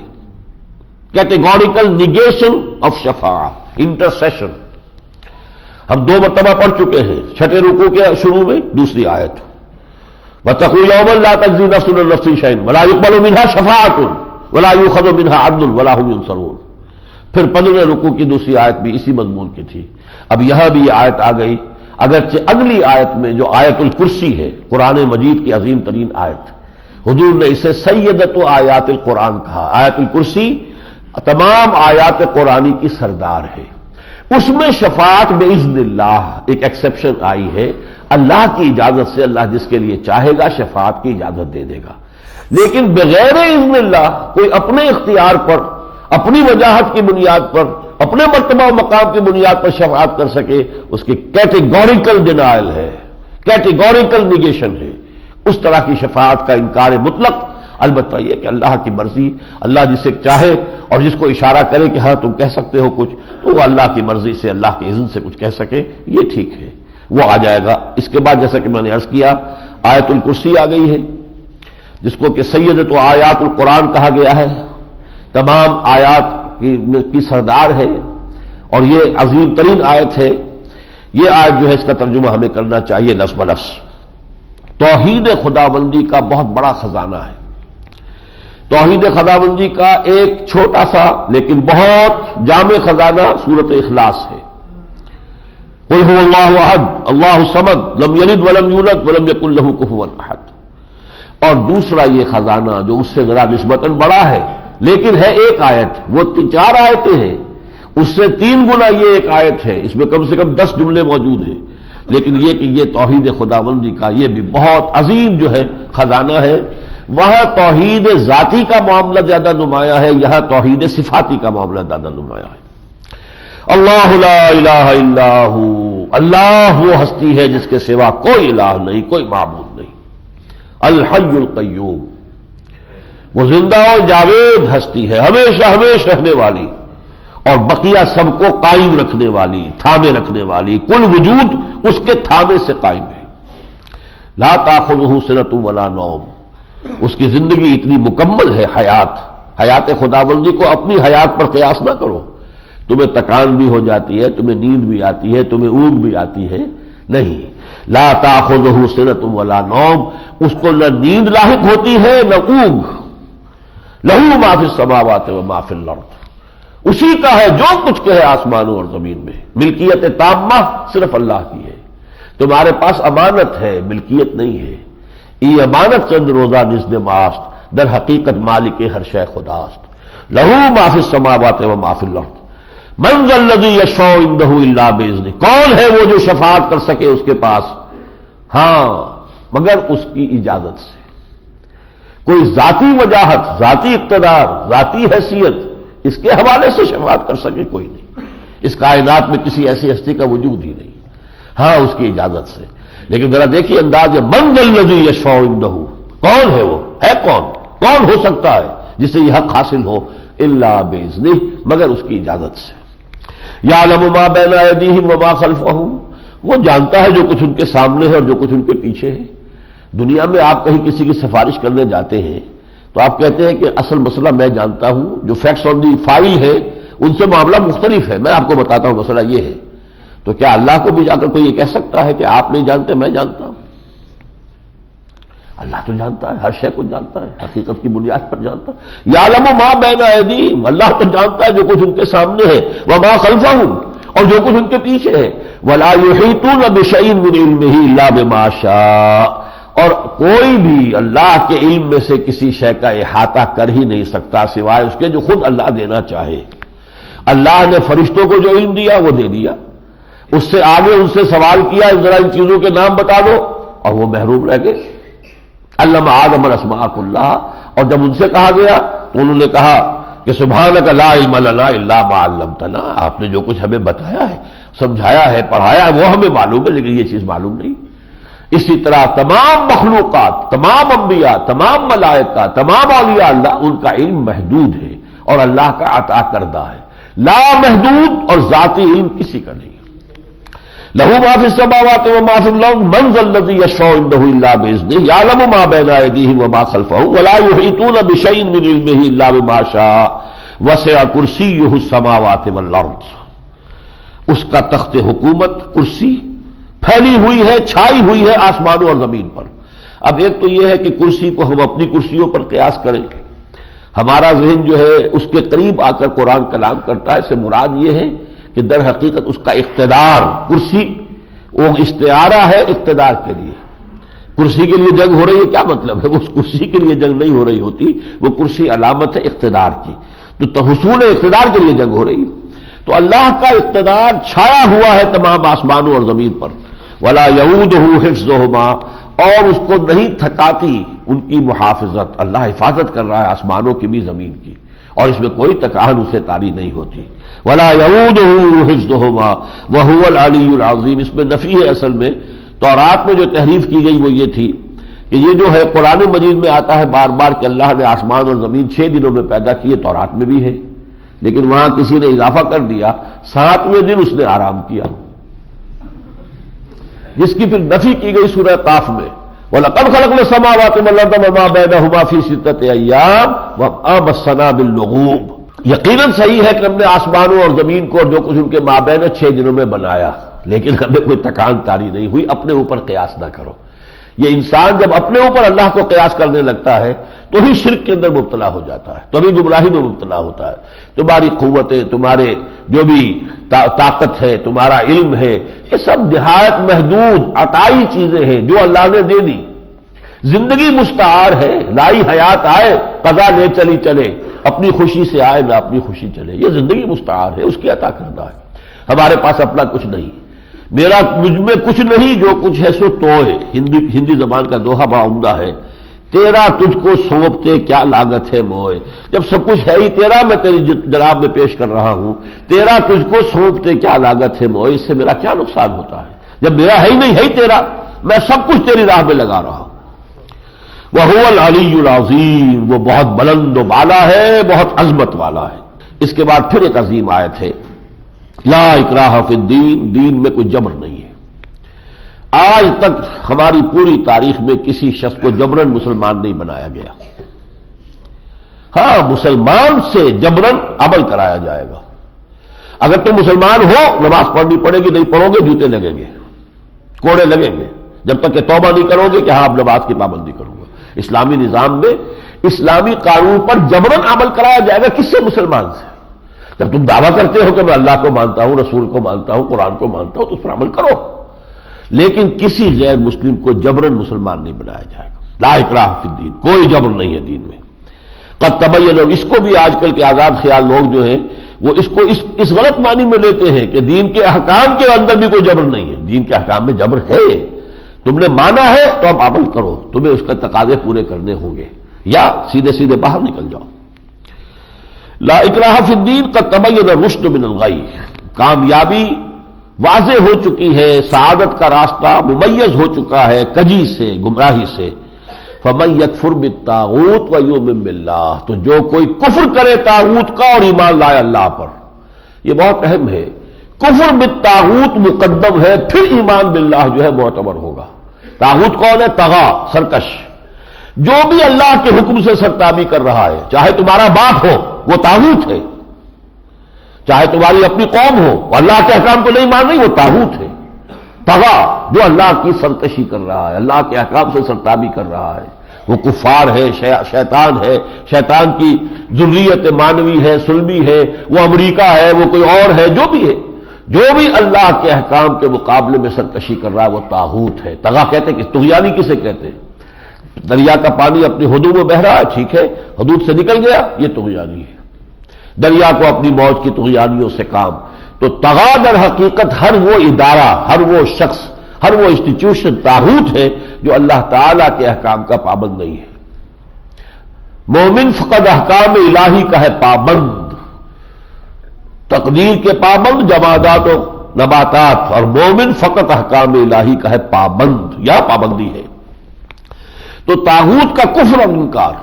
Speaker 1: کیٹیگوریکل نگیشن آف شفاعہ، انٹرسیشن۔ ہم 2 مرتبہ پڑھ چکے ہیں، چھٹے رکوع کے شروع میں دوسری آیت، وَاتَّقُوا يَوْمًا لَا تَجْزِي نَفْسٌ عَن نَفْسٍ شَيْئًا وَلَا يُقْبَلُ مِنْهَا شَفَاعَةٌ وَلَا يُؤْخَذُ مِنْهَا عَدْلٌ وَلَا هُمْ يُنصَرُونَ۔ پھر 15 رکوع کی دوسری آیت بھی اسی مضمون کی تھی۔ اب یہاں بھی یہ آیت آ گئی، اگرچہ اگلی آیت میں جو آیت الکرسی ہے، قرآن مجید کی عظیم ترین آیت، حضور نے اسے سیدۃ آیات القرآن کہا۔ آیت الکرسی تمام آیات قرآنی کی سردار ہے، اس میں شفاعت باذن اللہ ایک ایکسیپشن آئی ہے، اللہ کی اجازت سے اللہ جس کے لیے چاہے گا شفاعت کی اجازت دے دے گا، لیکن بغیر اذن اللہ کوئی اپنے اختیار پر، اپنی وجاہت کی بنیاد پر، اپنے مرتبہ و مقام کی بنیاد پر شفاعت کر سکے، اس کی کیٹیگوریکل ڈینائل ہے، کیٹیگوریکل نیگیشن ہے، اس طرح کی شفاعت کا انکار مطلق۔ البتہ یہ کہ اللہ کی مرضی، اللہ جسے چاہے اور جس کو اشارہ کرے کہ ہاں تم کہہ سکتے ہو کچھ، تو وہ اللہ کی مرضی سے، اللہ کے اذن سے کچھ کہہ سکے، یہ ٹھیک ہے، وہ آ جائے گا۔ اس کے بعد جیسا کہ میں نے عرض کیا، آیت الکرسی آ گئی ہے جس کو کہ سیدۃ آیات القرآن کہا گیا ہے، تمام آیات کی سردار ہے، اور یہ عظیم ترین آیت ہے۔ یہ آیت جو ہے اس کا ترجمہ ہمیں کرنا چاہیے نفس بنفس۔ توحید خداوندی کا بہت بڑا خزانہ ہے، توحید خداوندی کا ایک چھوٹا سا لیکن بہت جامع خزانہ سورۃ اخلاص ہے۔ قل هو اللہ احد اللہ الصمد لم یلد ولم یولد ولم یکن له کفوا احد۔ اور دوسرا یہ خزانہ جو اس سے ذرا نسبتاً بڑا ہے لیکن ہے ایک آیت، وہ 4 آیتیں ہیں، اس سے 3 گنا یہ ایک آیت ہے، اس میں کم سے کم 10 جملے موجود ہیں، لیکن یہ کہ یہ توحید خداوندی کا یہ بھی بہت عظیم جو ہے خزانہ ہے۔ وہاں توحید ذاتی کا معاملہ زیادہ نمایاں ہے، یہاں توحید صفاتی کا معاملہ زیادہ نمایاں ہے۔ اللہ لا الہ الا ہو، اللہ وہ ہستی ہے جس کے سوا کوئی الہ نہیں، کوئی معبود نہیں۔ الحی القیوم، وہ زندہ اور جاوید ہستی ہے، ہمیشہ ہمیشہ رہنے والی اور بقیہ سب کو قائم رکھنے والی، تھامے رکھنے والی، کل وجود اس کے تھامے سے قائم ہے۔ لا تاخذہ سنۃ ولا نوم، اس کی زندگی اتنی مکمل ہے، حیات خداوندی کو اپنی حیات پر قیاس نہ کرو، تمہیں تکان بھی ہو جاتی ہے، تمہیں نیند بھی آتی ہے، تمہیں اونگ بھی آتی ہے، نہیں۔ لا تاخذہ سنۃ ولا نوم، اس کو نہ نیند لاحق ہوتی ہے نہ اونگ۔ لہ ما فی السماوات و ما فی الارض، اسی کا ہے جو کچھ کہ ہے آسمانوں اور زمین میں، ملکیت تامہ صرف اللہ کی ہے۔ تمہارے پاس امانت ہے، ملکیت نہیں ہے۔ ای امانت چند روزہ نزد ماست، در حقیقت مالک ہر شے خداست۔ لہ ما فی السماوات و ما فی الارض، من ذا الذی یشفع عندہ الا باذنہ، کون ہے وہ جو شفاعت کر سکے اس کے پاس، ہاں مگر اس کی اجازت سے۔ کوئی ذاتی وجاہت، ذاتی اقتدار، ذاتی حیثیت اس کے حوالے سے شفاعت کر سکے کوئی نہیں، اس کائنات میں کسی ایسی ہستی کا وجود ہی نہیں، ہاں اس کی اجازت سے۔ لیکن ذرا دیکھیے انداز، من ذا الذی یشفع عندہ، کون ہے وہ، ہے کون ہو سکتا ہے جسے یہ حق حاصل ہو، الا باذنہ، مگر اس کی اجازت سے۔ یعلم ما بین ایدیہم وما خلفہم، وہ جانتا ہے جو کچھ ان کے سامنے ہے اور جو کچھ ان کے پیچھے ہے۔ دنیا میں آپ کہیں کسی کی سفارش کرنے جاتے ہیں تو آپ کہتے ہیں کہ اصل مسئلہ میں جانتا ہوں، جو فیکٹس آن دی فائل ہے ان سے معاملہ مختلف ہے، میں آپ کو بتاتا ہوں مسئلہ یہ ہے۔ تو کیا اللہ کو بھی جا کر کوئی یہ کہہ سکتا ہے کہ آپ نہیں جانتے میں جانتا ہوں؟ اللہ تو جانتا ہے، ہر شے کو جانتا ہے، حقیقت کی بنیاد پر جانتا ہے۔ یعلم ما بین ایدیہم، اللہ تو جانتا ہے جو کچھ ان کے سامنے ہے، وما خلفہم، اور جو کچھ ان کے پیچھے ہے۔ ولا یحیطون بشیء من علمہ الا بما شاء، اور کوئی بھی اللہ کے علم میں سے کسی شے کا احاطہ کر ہی نہیں سکتا سوائے اس کے جو خود اللہ دینا چاہے۔ اللہ نے فرشتوں کو جو علم دیا وہ دے دیا، اس سے آگے ان سے سوال کیا ذرا ان چیزوں کے نام بتا دو، اور وہ محروم رہ گئے۔ علم آدم الاسماء کلھا، اور جب ان سے کہا گیا تو انہوں نے کہا کہ سبحانک لا علم لنا الا ما علمتنا، آپ نے جو کچھ ہمیں بتایا ہے، سمجھایا ہے، پڑھایا ہے وہ ہمیں معلوم ہے، لیکن یہ چیز معلوم نہیں۔ اسی طرح تمام مخلوقات، تمام انبیاء، تمام ملائکہ، تمام اولیاء اللہ، ان کا علم محدود ہے اور اللہ کا عطا کردہ ہے، لا محدود اور ذاتی علم کسی کا نہیں۔ لہو ما فی السماوات وما فی الارض من ذا الذی یشفع عنده الا باذنہ یعلم ما بین ایدیہم وما خلفہم ولا یحیطون بشیء من علمہ الا بما شاء وسع کرسیہ السماوات والارض۔ اس کا تخت حکومت، کرسی پھیلی ہوئی ہے، چھائی ہوئی ہے آسمانوں اور زمین پر۔ اب ایک تو یہ ہے کہ کرسی کو ہم اپنی کرسیوں پر قیاس کریں، ہمارا ذہن جو ہے اس کے قریب آ کر قرآن کلام کرتا ہے، اس سے مراد یہ ہے کہ در حقیقت اس کا اقتدار، کرسی وہ استعارہ ہے اقتدار کے لیے۔ کرسی کے لیے جنگ ہو رہی ہے، کیا مطلب ہے؟ اس کرسی کے لیے جنگ نہیں ہو رہی ہوتی، وہ کرسی علامت ہے اقتدار کی، تو حصول اقتدار کے لیے جنگ ہو رہی ہے۔ تو اللہ کا اقتدار چھایا ہوا ہے تمام آسمانوں اور زمین پر، ولا یعودہ حفظہما، اور اس کو نہیں تھکاتی ان کی محافظت، اللہ حفاظت کر رہا ہے آسمانوں کی بھی زمین کی، اور اس میں کوئی تکان اسے طاری نہیں ہوتی۔ ولا یعودہ حفظہما وہو العلی العظیم، اس میں نفی ہے اصل میں۔ تورات میں جو تحریف کی گئی وہ یہ تھی کہ یہ جو ہے قرآن مجید میں آتا ہے بار بار کہ اللہ نے آسمان اور زمین 6 دنوں میں پیدا کیے، تورات میں بھی ہے، لیکن وہاں کسی نے اضافہ کر دیا، 7ویں دن اس نے آرام کیا، جس کی پھر نفی کی گئی سورہ قاف میں، وَلَقَدْ خَلَقْنَا السَّمَاوَاتِ وَالْأَرْضَ وَمَا بَيْنَهُمَا فِي 6 أَيَّامٍ وَمَا مَسَّنَا بِاللُّغُوبِ۔ یقیناً صحیح ہے کہ ہم نے آسمانوں اور زمین کو اور جو کچھ ان کے مابین 6 دنوں میں بنایا، لیکن ہمیں کوئی تکان طاری نہیں ہوئی۔ اپنے اوپر قیاس نہ کرو۔ یہ انسان جب اپنے اوپر اللہ کو قیاس کرنے لگتا ہے تو ہی شرک کے اندر مبتلا ہو جاتا ہے، تو ابھی گمراہی میں مبتلا ہوتا ہے۔ تمہاری قوتیں، تمہارے جو بھی طاقت ہے، تمہارا علم ہے، یہ سب نہایت محدود عطائی چیزیں ہیں جو اللہ نے دے دی۔ زندگی مستعار ہے، لائی حیات آئے، قضا لے چلی چلے، اپنی خوشی سے آئے نہ اپنی خوشی چلے، یہ زندگی مستعار ہے، اس کی عطا کردہ ہے۔ ہمارے پاس اپنا کچھ نہیں، میرا مجھ میں کچھ نہیں، جو کچھ ہے سو تو ہے۔ ہندی زبان کا دوہا بڑا عمدہ ہے، تیرا تجھ کو سونپتے کیا لاگت ہے موئے۔ جب سب کچھ ہے ہی تیرا، میں تیری جناب میں پیش کر رہا ہوں، تیرا تجھ کو سونپتے کیا لاگت ہے موئے، اس سے میرا کیا نقصان ہوتا ہے؟ جب میرا ہے ہی نہیں، ہے ہی تیرا، میں سب کچھ تیری راہ میں لگا رہا ہوں۔ وَهُوَ الْعَلِيُّ الْعَظِيمُ، وہ بہت بلند و بالا ہے، بہت عظمت والا ہے۔ اس کے بعد پھر ایک عظیم آیت ہے، لا اکراہ فی الدین، دین میں کوئی جبر نہیں ہے۔ آج تک ہماری پوری تاریخ میں کسی شخص کو جبرن مسلمان نہیں بنایا گیا۔ ہاں، مسلمان سے جبرن عمل کرایا جائے گا۔ اگر تم مسلمان ہو، نماز پڑھنی پڑے گی، نہیں پڑھو گے جوتے لگیں گے، کوڑے لگیں گے، جب تک کہ توبہ نہیں کرو گے کہ ہاں اب نماز کی پابندی کروں گا۔ اسلامی نظام میں اسلامی قانون پر جبرن عمل کرایا جائے گا، کس سے؟ مسلمان سے۔ جب تم دعویٰ کرتے ہو کہ میں اللہ کو مانتا ہوں، رسول کو مانتا ہوں، قرآن کو مانتا ہوں، تو اس پر عمل کرو، لیکن کسی غیر مسلم کو جبرن مسلمان نہیں بنایا جائے گا۔ لا اکراہ فی الدین، کوئی جبر نہیں ہے دین میں۔ قد تبین، اس کو بھی آج کل کے آزاد خیال لوگ جو ہیں وہ اس کو اس غلط معنی میں لیتے ہیں کہ دین کے احکام کے اندر بھی کوئی جبر نہیں ہے۔ دین کے احکام میں جبر ہے، تم نے مانا ہے تو اب عمل کرو، تمہیں اس کا تقاضے پورے کرنے ہوں گے، یا سیدھے سیدھے باہر نکل جاؤ۔ لا اکراہ فی الدین قد تبین الرشد من الغی، کامیابی واضح ہو چکی ہے، سعادت کا راستہ ممیز ہو چکا ہے کجی سے، گمراہی سے۔ فمن یکفر بالطاغوت ویؤمن باللہ، تو جو کوئی کفر کرے طاغوت کا اور ایمان لائے اللہ پر، یہ بہت اہم ہے۔ کفر بالطاغوت مقدم ہے، پھر ایمان باللہ جو ہے معتبر ہوگا۔ طاغوت کون ہے؟ طغا، سرکش، جو بھی اللہ کے حکم سے سرتابی کر رہا ہے، چاہے تمہارا باپ ہو وہ طاغوت ہے، چاہے تمہاری اپنی قوم ہو وہ اللہ کے احکام کو نہیں مان رہی، وہ طاغوت ہے۔ طغا، جو اللہ کی سرکشی کر رہا ہے، اللہ کے احکام سے سرتابی کر رہا ہے، وہ کفار ہے، شیطان ہے، شیطان کی ذریت مانوی ہے، سلمی ہے، وہ امریکہ ہے، وہ کوئی اور ہے، جو بھی ہے، جو بھی اللہ کے احکام کے مقابلے میں سرکشی کر رہا ہے وہ طاغوت ہے۔ طغا کہتے ہیں کہ طغیانی کسے کہتے ہیں؟ دریا کا پانی اپنی حدود میں بہ رہا ہے، ٹھیک ہے، حدود سے نکل گیا، یہ طغیانی ہے۔ دریا کو اپنی موج کی طغیانیوں سے کام، تو طغا در حقیقت ہر وہ ادارہ، ہر وہ شخص، ہر وہ انسٹیٹیوشن طاغوت ہے جو اللہ تعالیٰ کے احکام کا پابند نہیں ہے۔ مومن فقط احکام الہی کا ہے پابند، تقدیر کے پابند، جمادات و نباتات، اور مومن فقط احکام الہی کا ہے پابند، یا پابندی ہے۔ تو طاغوت کا کفر اور انکار،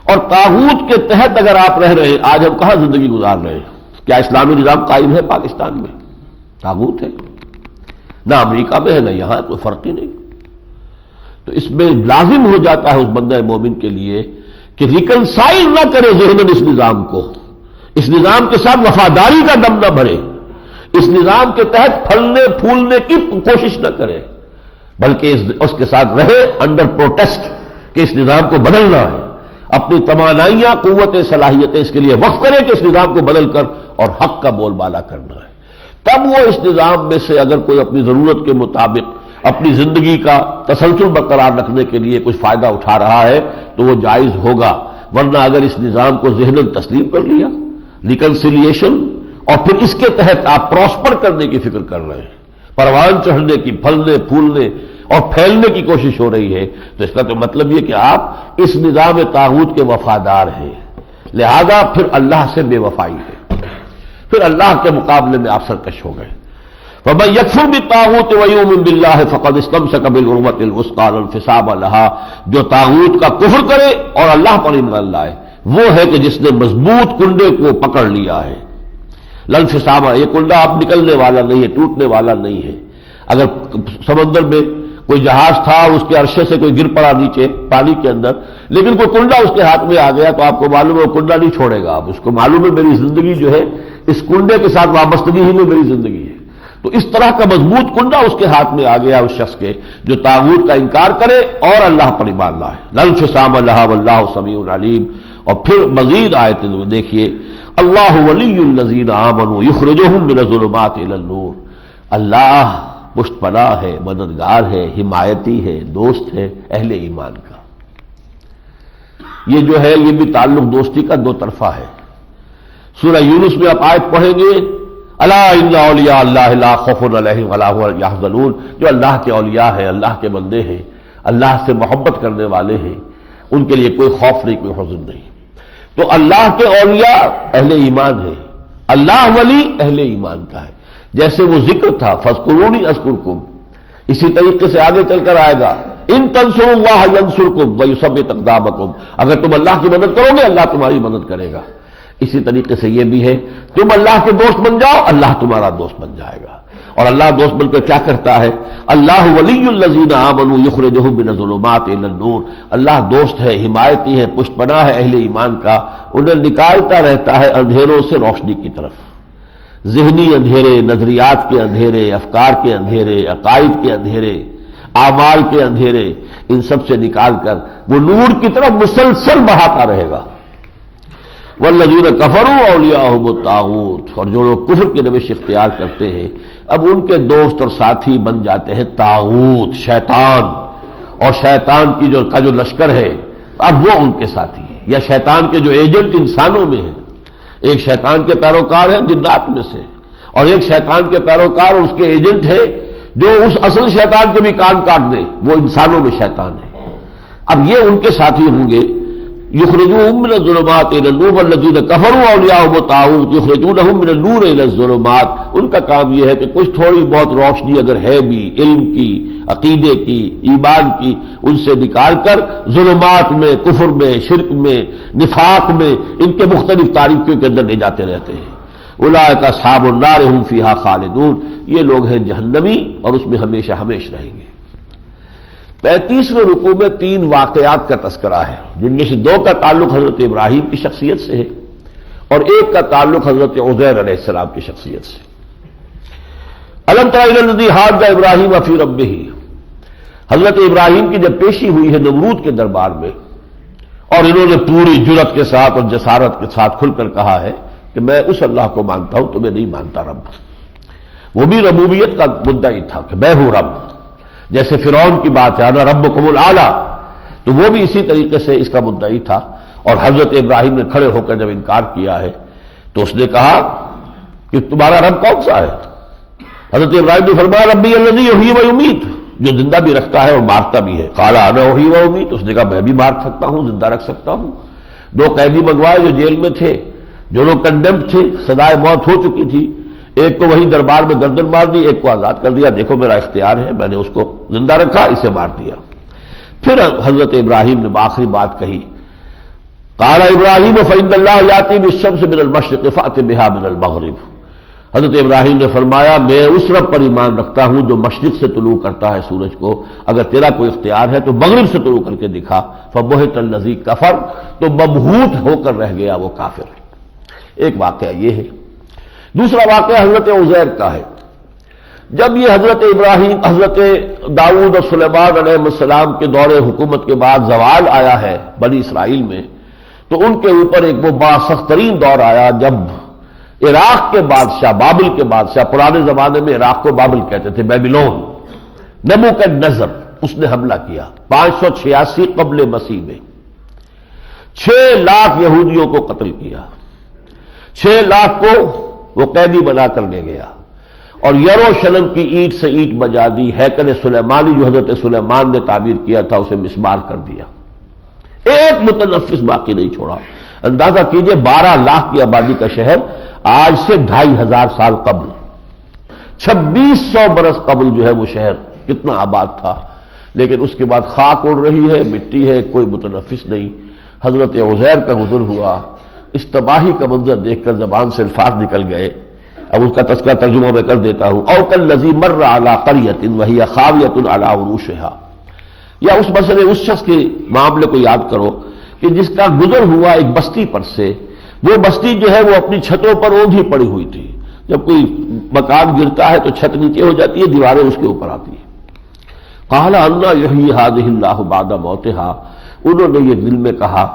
Speaker 1: اور طاغوت کے تحت اگر آپ رہ رہے ہیں، آج ہم کہاں زندگی گزار رہے ہیں؟ کیا اسلامی نظام قائم ہے پاکستان میں؟ طاغوت ہے، نہ امریکہ میں ہے نہ یہاں، کوئی فرق ہی نہیں۔ تو اس میں لازم ہو جاتا ہے اس بندہ مومن کے لیے کہ ریکنسائل نہ کرے ذہناً اس نظام کو، اس نظام کے ساتھ وفاداری کا دم نہ بھرے، اس نظام کے تحت پھلنے پھولنے کی کوشش نہ کرے، بلکہ اس کے ساتھ رہے انڈر پروٹیسٹ کہ اس نظام کو بدلنا ہے، اپنی توانائیاں، قوت، صلاحیتیں اس کے لیے وقف کرے کہ اس نظام کو بدل کر اور حق کا بول بالا کرنا ہے۔ تب وہ اس نظام میں سے اگر کوئی اپنی ضرورت کے مطابق اپنی زندگی کا تسلسل برقرار رکھنے کے لیے کچھ فائدہ اٹھا رہا ہے تو وہ جائز ہوگا، ورنہ اگر اس نظام کو ذہناً تسلیم کر لیا، ریکنسیلیشن، اور پھر اس کے تحت آپ پراسپر کرنے کی فکر کر رہے ہیں، پروان چڑھنے کی، پھلنے پھولنے اور پھیلنے کی کوشش ہو رہی ہے، تو اس کا تو مطلب یہ کہ آپ اس نظام طاغوت کے وفادار ہیں، لہذا پھر اللہ سے بے وفائی ہے، پھر اللہ کے مقابلے میں آپ سرکش ہو گئے۔ فَمَن يَكْفُرْ بِالطَّاغُوتِ وَيُؤْمِن بِاللَّهِ فَقَدِ اسْتَمْسَكَ بِالْعُرْوَةِ الْوُثْقَىٰ لَا انفصام لَهَا، جو طاغوت کا کفر کرے اور اللہ پر ایمان لائے وہ ہے کہ جس نے مضبوط کنڈے کو پکڑ لیا ہے۔ لا انفصام، یہ کنڈا اب نکلنے والا نہیں ہے، ٹوٹنے والا نہیں ہے۔ اگر سمندر میں کوئی جہاز تھا، اس کے عرصے سے کوئی گر پڑا نیچے پانی کے اندر، لیکن کوئی کنڈا اس کے ہاتھ میں آ گیا تو آپ کو معلوم ہے وہ کنڈا نہیں چھوڑے گا، اب اس کو معلوم ہے میری زندگی جو ہے اس کنڈے کے ساتھ وابستگی ہی میں میری زندگی ہے۔ تو اس طرح کا مضبوط کنڈا اس کے ہاتھ میں آ گیا اس شخص کے جو طاغوت کا انکار کرے اور اللہ پر ایمان لائے۔ لا انفصام لها واللہ سمیع علیم۔ اور پھر مزید آیتیں دیکھیے، اللہ ولی الذین آمنوا یخرجہم من الظلمات الی النور، اللہ پشت پناہ ہے، مددگار ہے، حمایتی ہے، دوست ہے اہل ایمان کا۔ یہ جو ہے یہ بھی تعلق دوستی کا دو طرفہ ہے۔ سورہ یونس میں آپ آیت پڑھیں گے، الا ان اولیاء اللہ لا خوف علیہم ولا هم یحزنون، جو اللہ کے اولیاء ہیں، اللہ کے بندے ہیں، اللہ سے محبت کرنے والے ہیں، ان کے لیے کوئی خوف نہیں، کوئی حزن نہیں۔ تو اللہ کے اولیاء اہل ایمان ہیں، اللہ ولی اہل ایمان کا ہے۔ جیسے وہ ذکر تھا فاذکرونی اذکرکم، اسی طریقے سے آگے چل کر آئے گا ان تنصروا اللہ ینصرکم ویثبت اقدامکم، اگر تم اللہ کی مدد کرو گے اللہ تمہاری مدد کرے گا۔ اسی طریقے سے یہ بھی ہے تم اللہ کے دوست بن جاؤ اللہ تمہارا دوست بن جائے گا۔ اور اللہ دوست بن کر کیا کرتا ہے؟ اللہ ولی الذین آمنوا یخرجہم من الظلمات الی النور، اللہ دوست ہے، حمایتی ہے، پشت پناہ ہے اہل ایمان کا، انہیں نکالتا رہتا ہے اندھیروں سے روشنی کی طرف، ذہنی اندھیرے، نظریات کے اندھیرے، افکار کے اندھیرے، عقائد کے اندھیرے، اعمال کے اندھیرے، ان سب سے نکال کر وہ نور کی طرف مسلسل بہاتا رہے گا۔ والذین کفروا اولیاءہم الطاغوت، اور جو لوگ کفر کی روش اختیار کرتے ہیں اب ان کے دوست اور ساتھی بن جاتے ہیں طاغوت، شیطان، اور شیطان کی جو لشکر ہے اب وہ ان کے ساتھی ہے، یا شیطان کے جو ایجنٹ انسانوں میں ہیں، ایک شیطان کے پیروکار ہیں جنات میں سے، اور ایک شیطان کے پیروکار اس کے ایجنٹ ہے جو اس اصل شیطان کے بھی کان کاٹ دے، وہ انسانوں میں شیطان ہے۔ اب یہ ان کے ساتھی ہوں گے، یخرجوہم من الظلمات الی النور والذین کفروا اولیاءہم الطاغوت یخرجونہم من النور الی الظلمات، ان کا کام یہ ہے کہ کچھ تھوڑی بہت روشنی اگر ہے بھی علم کی، عقیدے کی، ایمان کی، ان سے نکال کر ظلمات میں، کفر میں، شرک میں، نفاق میں، ان کے مختلف تاریکیوں کے اندر لے جاتے رہتے ہیں۔ اولئک اصحاب النار هم فیہا خالدون، یہ لوگ ہیں جہنمی اور اس میں ہمیشہ ہمیش رہیں گے۔ 35ویں رکوع میں 3 واقعات کا تذکرہ ہے، جن میں سے 2 کا تعلق حضرت ابراہیم کی شخصیت سے ہے اور 1 کا تعلق حضرت عزیر علیہ السلام کی شخصیت سے۔ الم تر الی الذی حاج ابراہیم فی ربہ، حضرت ابراہیم کی جب پیشی ہوئی ہے نمرود کے دربار میں اور انہوں نے پوری جرأت کے ساتھ اور جسارت کے ساتھ کھل کر کہا ہے کہ میں اس اللہ کو مانتا ہوں، تمہیں نہیں مانتا رب۔ وہ بھی ربوبیت کا مدعی تھا کہ میں ہوں رب، جیسے فرعون کی بات ہے انا ربکم الاعلی، تو وہ بھی اسی طریقے سے اس کا مدعی تھا۔ اور حضرت ابراہیم نے کھڑے ہو کر جب انکار کیا ہے تو اس نے کہا کہ تمہارا رب کون سا ہے؟ حضرت ابراہیم نے فرمایا ربی الذی یحیی و یمیت، جو زندہ بھی رکھتا ہے اور مارتا بھی ہے۔ قال انا احیی و امیت، اس نے کہا میں بھی مار سکتا ہوں، زندہ رکھ سکتا ہوں۔ 2 قیدی منگوائے جو جیل میں تھے، جو لوگ کنڈیمڈ تھے، سزائے موت ہو چکی تھی، ایک کو وہی دربار میں گردن مار دی، ایک کو آزاد کر دیا، دیکھو میرا اختیار ہے، میں نے اس کو زندہ رکھا، اسے مار دیا۔ پھر حضرت ابراہیم نے آخری بات کہی، قال ابراہیم فإن اللہ یاتی بالشمس من المشرق فأت بها من المغرب۔ حضرت ابراہیم نے فرمایا میں اس رب پر ایمان رکھتا ہوں جو مشرق سے طلوع کرتا ہے سورج کو، اگر تیرا کوئی اختیار ہے تو مغرب سے طلوع کر کے دکھا۔ فبہت الذی کفر، تو مبہوت ہو کر رہ گیا وہ کافر۔ ایک واقعہ یہ ہے۔ دوسرا واقعہ حضرت عزیر کا ہے۔ جب یہ حضرت ابراہیم، حضرت داؤد اور سلیمان علیہ السلام کے دور حکومت کے بعد زوال آیا ہے بنی اسرائیل میں، تو ان کے اوپر ایک وہ سخت ترین دور آیا جب عراق کے بادشاہ، بابل کے بادشاہ، پرانے زمانے میں عراق کو بابل کہتے تھے، بیبیلون، نبوکدنیزر، اس نے حملہ کیا 586 قبل مسیح میں، 6 لاکھ یہودیوں کو قتل کیا، 6 لاکھ کو وہ قیدی بنا کر لے گیا، اور یروشلم کی اینٹ سے اینٹ بجا دی، ہیکل سلیمانی جو حضرت سلیمان نے تعمیر کیا تھا اسے مسمار کر دیا، ایک متنفس باقی نہیں چھوڑا۔ اندازہ کیجئے 12 لاکھ کی آبادی کا شہر آج سے 2500 سال قبل، 2600 برس قبل جو ہے وہ شہر کتنا آباد تھا، لیکن اس کے بعد خاک اڑ رہی ہے، مٹی ہے، کوئی متنفس نہیں۔ حضرت عزیر کا گزر ہوا، اس تباہی کا منظر دیکھ کر زبان سے الفاظ نکل گئے، اب اس کا تذکرہ ترجمہ میں کر دیتا ہوں۔ او کالذی مر علی قریۃ وہی خاویۃ علی عروشہا، یا اس مسئلے اس شخص کے معاملے کو یاد کرو کہ جس کا گزر ہوا ایک بستی پر سے، وہ بستی جو ہے وہ اپنی چھتوں پر اوندھی پڑی ہوئی تھی، جب کوئی مکان گرتا ہے تو چھت نیچے ہو جاتی ہے، دیواریں اس کے اوپر آتی ہیں۔ قال انا یحیی ہذہ اللہ بعد موتہا، انہوں نے یہ دل میں کہا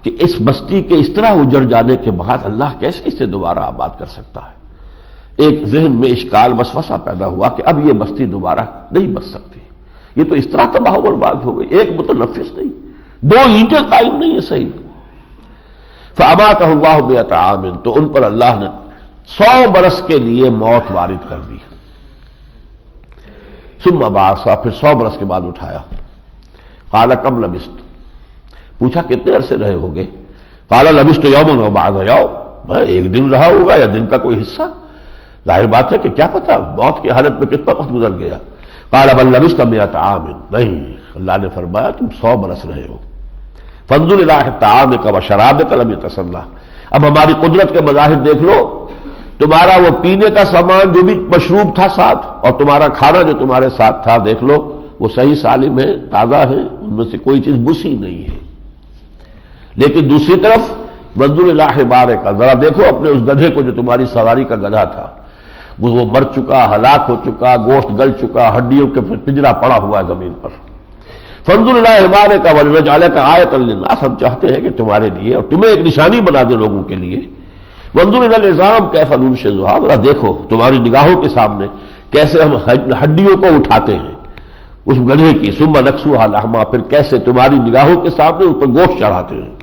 Speaker 1: کہ اس بستی کے اس طرح اجڑ جانے کے بعد اللہ کیسے اسے دوبارہ آباد کر سکتا ہے۔ ایک ذہن میں اشکال وسوسہ پیدا ہوا کہ اب یہ بستی دوبارہ نہیں بچ سکتی، یہ تو اس طرح تباہ و برباد ہو گئی، ایک متنفس نہیں، 2 اینٹیں قائم نہیں ہے صحیح۔ فاماتہ اللہ 100 عام، تو ان پر اللہ نے 100 برس کے لیے موت وارد کر دی۔ ثم بعثہ، پھر 100 برس کے بعد اٹھایا۔ قال کم لبثت، پوچھا کتنے عرصے رہے ہوگے؟ قال لبثت یوما وبعض یوم، ایک دن رہا ہوگا یا دن کا کوئی حصہ، ظاہر بات ہے کہ کیا پتا موت کی حالت میں کتنا وقت گزر گیا۔ قال بل لبثت 100 عام، نہیں، اللہ نے فرمایا تم 100 برس رہے ہو۔ فانظر الی طعامک وشرابک لم یتسنہ، اب ہماری قدرت کے مظاہر دیکھ لو، تمہارا وہ پینے کا سامان جو بھی مشروب تھا ساتھ، اور تمہارا کھانا جو تمہارے ساتھ تھا، دیکھ لو وہ صحیح سالم ہے، تازہ ہے، ان میں سے کوئی چیز بسی نہیں ہے۔ لیکن دوسری طرف منظور الی حمارک، ذرا دیکھو اپنے اس گدھے کو جو تمہاری سواری کا گدھا تھا، وہ مر چکا، ہلاک ہو چکا، گوشت گل چکا، ہڈیوں کے پنجرا پڑا ہوا ہے زمین پر۔ فانظر الی حمارک ولنجعلک آیۃ للناس، ہم چاہتے ہیں کہ تمہارے لیے اور تمہیں ایک نشانی بنا دے لوگوں کے لیے۔ وانظر الی العظام کیف ننشزھا، ذرا دیکھو تمہاری نگاہوں کے سامنے کیسے ہم ہڈیوں کو اٹھاتے ہیں اس گدھے کی، ثم نکسوھا لحما، پھر کیسے تمہاری نگاہوں کے سامنے اس پر گوشت چڑھاتے ہیں۔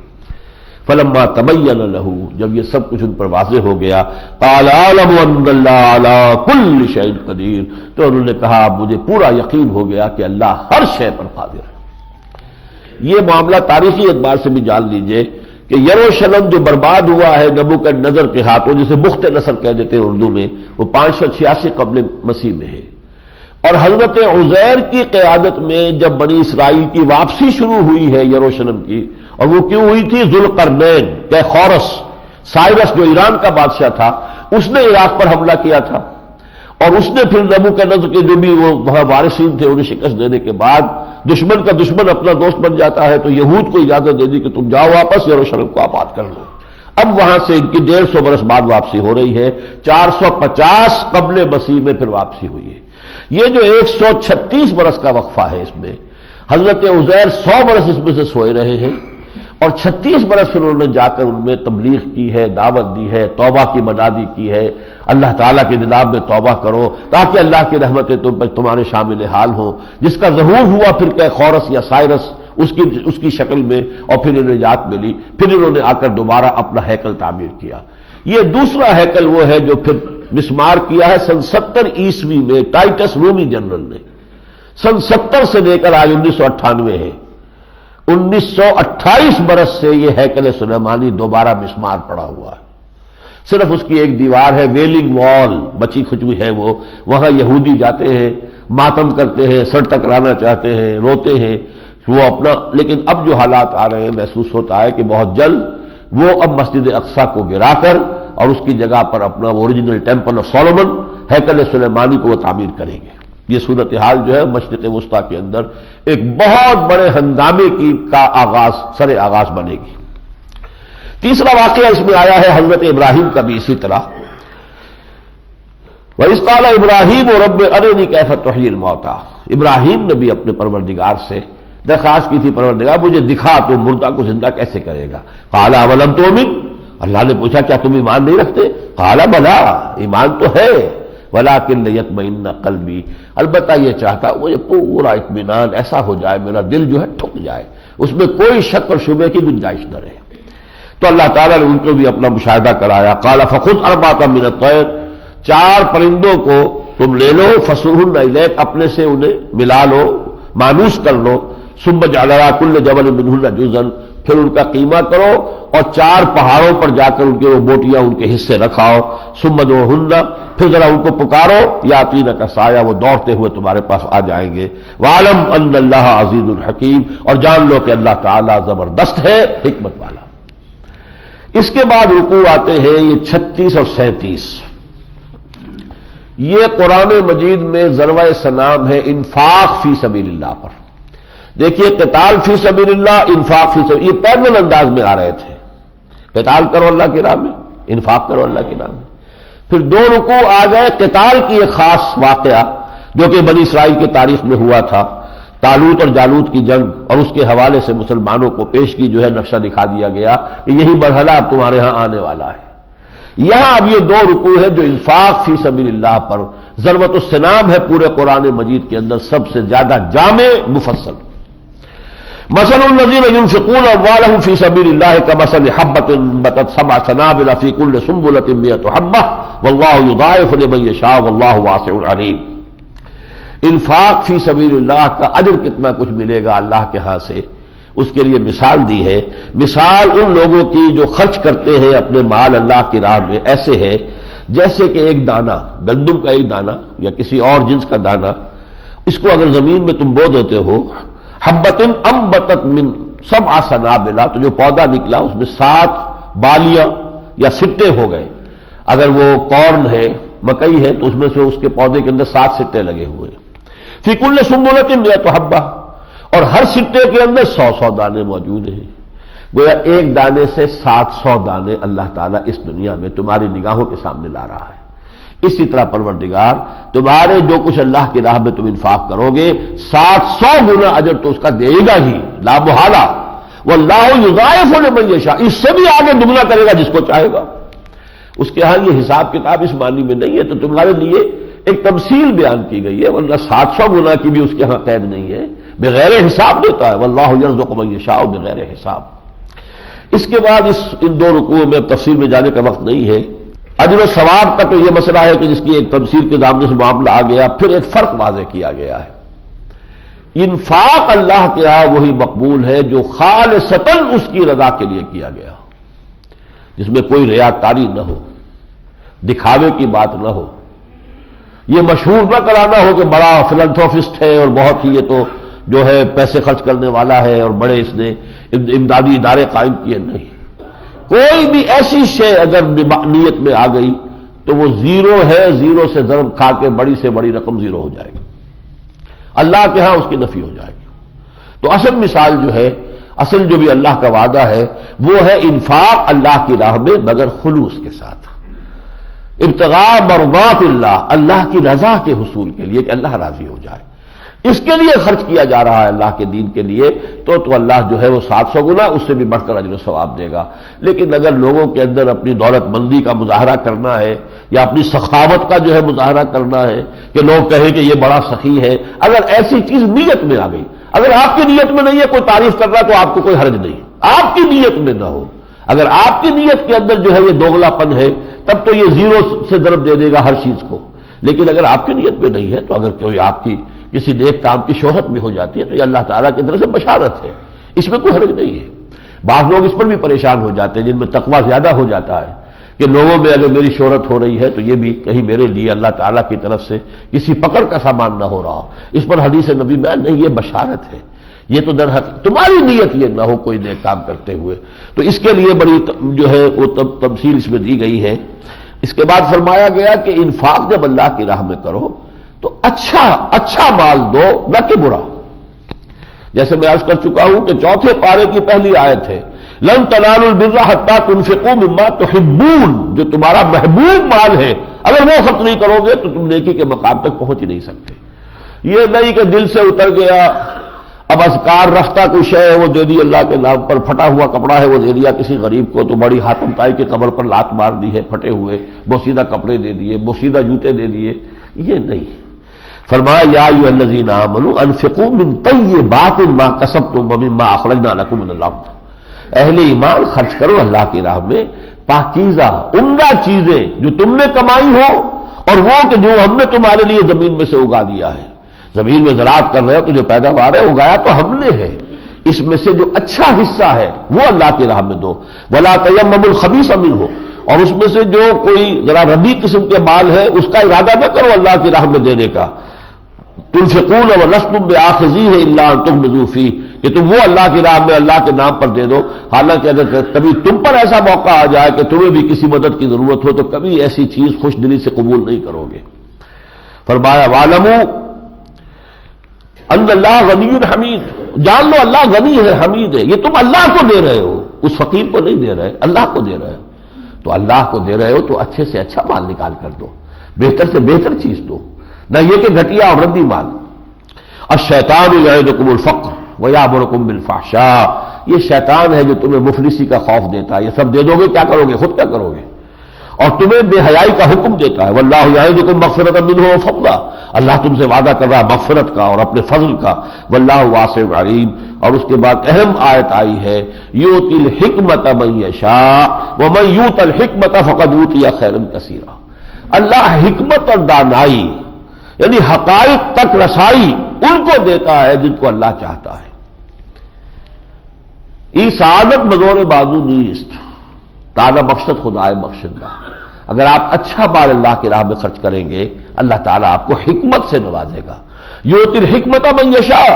Speaker 1: فلما تبین لہ، جب یہ سب کچھ ان پر واضح ہو گیا، قال اعلم ان اللہ علی کل شیء قدیر، تو انہوں نے کہا مجھے پورا یقین ہو گیا کہ اللہ ہر شے پر قادر ہے۔ یہ معاملہ تاریخی اعتبار سے بھی جان لیجئے کہ یروشلم جو برباد ہوا ہے نبوکدنیزر کے ہاتھوں، جسے بخت نصر کہہ دیتے ہیں اردو میں، وہ 586 قبل مسیح میں ہے، اور حضرت عزیر کی قیادت میں جب بنی اسرائیل کی واپسی شروع ہوئی ہے یروشلم کی، اور وہ کیوں ہوئی تھی؟ ذوالقرنین کہ خورس، سائرس جو ایران کا بادشاہ تھا، اس نے عراق پر حملہ کیا تھا، اور اس نے پھر نبوکدنیزر کے جو بھی وہ وہاں وارثین تھے انہیں شکست دینے کے بعد دشمن کا دشمن اپنا دوست بن جاتا ہے، تو یہود کو اجازت دے دی کہ تم جاؤ واپس یروشلم کو آباد کر لو۔ اب وہاں سے ان کی 150 برس بعد واپسی ہو رہی ہے، 450 قبل مسیح میں پھر واپسی ہوئی ہے۔ یہ جو 136 برس کا وقفہ ہے، اس میں حضرت عزیر 100 برس اس میں سے سوئے رہے ہیں، اور 36 برس پھر انہوں نے جا کر ان میں تبلیغ کی ہے، دعوت دی ہے، توبہ کی منادی کی ہے، اللہ تعالیٰ کے جناب میں توبہ کرو تاکہ اللہ کی رحمتیں تم پر تمہارے شامل حال ہوں۔ جس کا ظہور ہوا پھر کہ خورس یا سائرس اس کی شکل میں، اور پھر انہیں نجات ملی، پھر انہوں نے آ کر دوبارہ اپنا ہیکل تعمیر کیا۔ یہ دوسرا ہیکل وہ ہے جو پھر مسمار کیا ہے سن 70 عیسوی میں ٹائٹس رومی جنرل نے، سن 70 سے لے کر آج 1998 ہے، 1928 برس سے یہ ہیکل سلیمانی دوبارہ مسمار پڑا ہوا ہے۔ صرف اس کی ایک دیوار ہے، ویلنگ وال بچی کھچوی ہے وہ، وہاں یہودی جاتے ہیں، ماتم کرتے ہیں، سر ٹکرانا چاہتے ہیں، روتے ہیں وہ اپنا. لیکن اب جو حالات آ رہے ہیں محسوس ہوتا ہے کہ بہت جلد وہ اب مسجد اقصی کو گرا کر اور اس کی جگہ پر اپنا وہ اوریجنل ٹیمپل آف سولومن ہیکل سلیمانی کو وہ تعمیر کریں گے. یہ صورتحال جو ہے مشرق وسطیٰ کے اندر ایک بہت بڑے ہنگامے کا سر آغاز بنے گی. تیسرا واقعہ اس میں آیا ہے حضرت ابراہیم کا بھی اسی طرح. وَإِذْ قَالَ إِبْرَاهِيمُ رَبِّ أَرِنِي كَيْفَ تُحْيِي الْمَوْتَىٰ. ابراہیم نے بھی اپنے پروردگار سے درخواست کی تھی، پروردگار مجھے دکھا تو مردہ کو زندہ کیسے کرے گا. قَالَ أَوَلَمْ تُؤْمِنْ. اللہ نے پوچھا کیا تم ایمان نہیں رکھتے؟ قَالَ بَلَىٰ. ایمان تو ہے، وَلَٰكِن لِيَطْمَئِنَّ قَلْبِي. البتہ یہ چاہتا مجھے پورا اطمینان ایسا ہو جائے، میرا دل جو ہے ٹھک جائے، اس میں کوئی شک اور شبہ کی گنجائش نہ رہے. تو اللہ تعالیٰ نے ان کو بھی اپنا مشاہدہ کرایا. قَالَ فَخُذْ أَرْبَعَةً مِّنَ الطَّيْرِ. 4 پرندوں کو تم لے لو، فَصُرْهُنَّ إِلَيْكَ. اپنے سے انہیں ملا لو، مانوس کر لو. ثُمَّ اجْعَلْ عَلَىٰ كُلِّ جَبَلٍ مِّنْهُنَّ جُزْءًا. پھر ان کا قیمہ کرو اور 4 پہاڑوں پر جا کر ان کے وہ بوٹیاں ان کے حصے رکھاؤ. ثُمَّ ادْعُوهُنَّ. پھر ذرا ان کو پکارو، یاتینک سایہ، وہ دوڑتے ہوئے تمہارے پاس آ جائیں گے. وَاعْلَمْ أَنَّ اللَّهَ عَزِيزٌ حَكِيمٌ. اور جان لو کہ اللہ تعالیٰ زبردست ہے، حکمت والا. اس کے بعد رکوع آتے ہیں یہ 36 اور 37. یہ قرآن مجید میں ضربہ سلام ہے انفاق فی سبیل اللہ پر. دیکھیے قتال فی سبیل اللہ، انفاق فی سبیل، یہ پیرل انداز میں آ رہے تھے. قتال کرو اللہ کی راہ میں، انفاق کرو اللہ کی راہ میں. پھر 2 رکوع آ گئے قتال کی ایک خاص واقعہ جو کہ بنی اسرائیل کی تاریخ میں ہوا تھا، طالوت اور جالوت کی جنگ، اور اس کے حوالے سے مسلمانوں کو پیش کی جو ہے نقشہ دکھا دیا گیا کہ یہی مرحلہ اب تمہارے ہاں آنے والا ہے. یہاں اب یہ 2 رکوع ہے جو انفاق فی سبیل اللہ پر ضربۃ السلام ہے پورے قرآن مجید کے اندر سب سے زیادہ جامع مفصل. مثل الذین ينفقون اموالهم فی سبیل اللہ کمثل حبۃ انبتت 7 سنابل فی کل سنبلۃ 100 حبۃ واللہ یضاعف لمن یشاء واللہ واسع علیم. انفاق فی سبیل اللہ کا اجر کتنا کچھ ملے گا اللہ کے ہاں سے، اس کے لیے مثال دی ہے. مثال ان لوگوں کی جو خرچ کرتے ہیں اپنے مال اللہ کی راہ میں ایسے ہے جیسے کہ ایک دانہ، گندم کا ایک دانہ یا کسی اور جنس کا دانہ، اس کو اگر زمین میں تم بو دیتے ہو، حبۃ انبتت من 7 سنابل، تو جو پودا نکلا اس میں 7 بالیاں یا سٹے ہو گئے. اگر وہ کارن ہے، مکئی ہے، تو اس میں سے اس کے پودے کے اندر 7 سٹے لگے ہوئے. فی کل سنبلۃ 100 حبۃ، اور ہر سٹے کے اندر 100 دانے موجود ہیں. گویا ایک دانے سے 700 دانے اللہ تعالیٰ اس دنیا میں تمہاری نگاہوں کے سامنے لا رہا ہے. اسی طرح پروردگار تمہارے جو کچھ اللہ کی راہ میں تم انفاق کرو گے 700 گنا اجر تو اس کا دے گا ہی، لا محالہ. واللہ یضاعف لمن یشاء، اس سے بھی آگے دگنا کرے گا جس کو چاہے گا. اس کے ہاں یہ حساب کتاب اس معنی میں نہیں ہے، تو تمہارے لیے ایک تمثیل بیان کی گئی ہے، ورنہ 700 گنا کی بھی اس کے ہاں قید نہیں ہے، بغیر حساب دیتا ہے. واللہ یرزق من یشاء بغیر حساب. اس کے بعد ان 2 رکوعوں میں تفصیل میں جانے کا وقت نہیں ہے. اجر و ثواب کا تو یہ مسئلہ ہے کہ جس کی ایک تفسیر کے دامنے سے معاملہ آ گیا. پھر ایک فرق واضح کیا گیا ہے. انفاق اللہ کے ہاں وہی مقبول ہے جو خالصتاً اس کی رضا کے لیے کیا گیا، جس میں کوئی ریاکاری نہ ہو، دکھاوے کی بات نہ ہو، یہ مشہور نہ کرانا ہو کہ بڑا فلانتھروپسٹ ہے اور بہت ہی یہ تو جو ہے پیسے خرچ کرنے والا ہے اور بڑے اس نے امدادی ادارے قائم کیے. نہیں، کوئی بھی ایسی شے اگر نیت میں آ گئی تو وہ زیرو ہے، زیرو سے ضرب کھا کے بڑی سے بڑی رقم زیرو ہو جائے گی، اللہ کے ہاں اس کی نفی ہو جائے گی. تو اصل مثال جو ہے، اصل جو بھی اللہ کا وعدہ ہے وہ ہے انفاق اللہ کی راہ میں مگر خلوص کے ساتھ، ابتغاء مرضات اللہ، اللہ کی رضا کے حصول کے لیے کہ اللہ راضی ہو جائے، اس کے لیے خرچ کیا جا رہا ہے اللہ کے دین کے لیے. تو اللہ جو ہے وہ 700 گنا اس سے بھی بڑھ کر اجر و ثواب دے گا. لیکن اگر لوگوں کے اندر اپنی دولت مندی کا مظاہرہ کرنا ہے یا اپنی سخاوت کا جو ہے مظاہرہ کرنا ہے کہ لوگ کہیں کہ یہ بڑا سخی ہے، اگر ایسی چیز نیت میں آ گئی، اگر آپ کی نیت میں نہیں ہے کوئی تعریف کر رہا تو آپ کو کوئی حرج نہیں، آپ کی نیت میں نہ ہو. اگر آپ کی نیت کے اندر جو ہے یہ دوغلا پن ہے تب تو یہ زیرو سے ضرب دے دے گا ہر چیز کو. لیکن اگر آپ کی نیت میں نہیں ہے تو اگر کوئی آپ کی کسی نیک کام کی شہرت بھی ہو جاتی ہے تو یہ اللہ تعالیٰ کی طرف سے بشارت ہے، اس میں کوئی حرج نہیں ہے. بعض لوگ اس پر بھی پریشان ہو جاتے ہیں جن میں تقویٰ زیادہ ہو جاتا ہے کہ لوگوں میں اگر میری شہرت ہو رہی ہے تو یہ بھی کہیں میرے لیے اللہ تعالیٰ کی طرف سے کسی پکڑ کا سامان نہ ہو رہا ہو۔ اس پر حدیث نبی میں نہیں، یہ بشارت ہے، یہ تو در حق تمہاری نیت یہ نہ ہو کوئی نیک کام کرتے ہوئے۔ تو اس کے لیے بڑی جو ہے وہ تفصیل اس میں دی گئی ہے۔ اس کے بعد فرمایا گیا کہ انفاق جب اللہ کی راہ میں کرو تو اچھا مال دو، نہ کہ برا۔ جیسے میں عرض کر چکا ہوں کہ چوتھے پارے کی پہلی آیت ہے لن تنالوا البر حتى تنفقوا مما تحبون، جو تمہارا محبوب مال ہے اگر وہ خرچ نہیں کرو گے تو تم نیکی کے مقام تک پہنچ ہی نہیں سکتے۔ یہ نہیں کہ دل سے اتر گیا، اب اذکار رفتہ کوئی شے ہے وہ دے دی اللہ کے نام پر، پھٹا ہوا کپڑا ہے وہ دے دیا کسی غریب کو تو بڑی حاتم طائی کے قبر پر لات مار دی ہے پھٹے ہوئے، بوسیدہ کپڑے دے دیے، بوسیدہ جوتے دے دیے، یہ نہیں۔ فرمایا یا ایھا الذین آمنوا انفقوا من طیبات ما کسبتم ومما اخرجنا لکم من الارض، اہل ایمان خرچ کرو اللہ کی راہ میں پاکیزہ عمدہ چیزیں جو تم نے کمائی ہو، اور وہ کہ جو ہم نے تمہارے لیے زمین میں سے اگا دیا ہے۔ زمین میں زراعت کر رہے ہو تو جو پیداوار ہے اگایا تو ہم نے ہے، اس میں سے جو اچھا حصہ ہے وہ اللہ کی راہ میں دو۔ ولا تیمموا الخبیث منہ، اور اس میں سے جو کوئی ذرا ردی قسم کے مال ہے اس کا ارادہ نہ کرو اللہ کی راہ میں دینے کا۔ تنفقون ولستم بآخذیہ الا ان تغمضوا فیہ، کہ تم وہ اللہ کی راہ میں اللہ کے نام پر دے دو، حالانکہ اگر کبھی تم پر ایسا موقع آ جائے کہ تمہیں بھی کسی مدد کی ضرورت ہو تو کبھی ایسی چیز خوش دلی سے قبول نہیں کرو گے۔ فرمایا وَاعْلَمُوا ان اللہ غنی حمید، جان لو اللہ غنی ہے حمید ہے، یہ تم اللہ کو دے رہے ہو، اس فقیر کو نہیں دے رہے، اللہ کو دے رہے ہو۔ تو اللہ کو دے رہے ہو تو اچھے سے اچھا مال نکال کر دو، بہتر سے بہتر چیز دو، نہ یہ کہ گھٹیا اور ردی مال۔ الشیطان یعدکم الفقر ویامرکم بالفحشاء، یہ شیطان ہے جو تمہیں مفلسی کا خوف دیتا ہے، یہ سب دے دو گے کیا کرو گے، خود کیا کرو گے، اور تمہیں بے حیائی کا حکم دیتا ہے۔ واللہ یعدکم مغفرۃ منہ وفضلا، اللہ تم سے وعدہ کر رہا ہے مغفرت کا اور اپنے فضل کا۔ واللہ واسع علیم، اور اس کے بعد اہم آیت آئی ہے یؤتی الحکمۃ من یشاء ومن یؤت الحکمۃ فقد اوتی خیرا کثیرا، اللہ حکمت اور دانائی یعنی حقائق تک رسائی ان کو دیتا ہے جن کو اللہ چاہتا ہے۔ ای سعادت مزور بازو نیست تانا بخشت خدائے بخشندہ، اگر آپ اچھا مال اللہ کی راہ میں خرچ کریں گے اللہ تعالیٰ آپ کو حکمت سے نوازے گا۔ یؤتی الحکمۃ من یشاء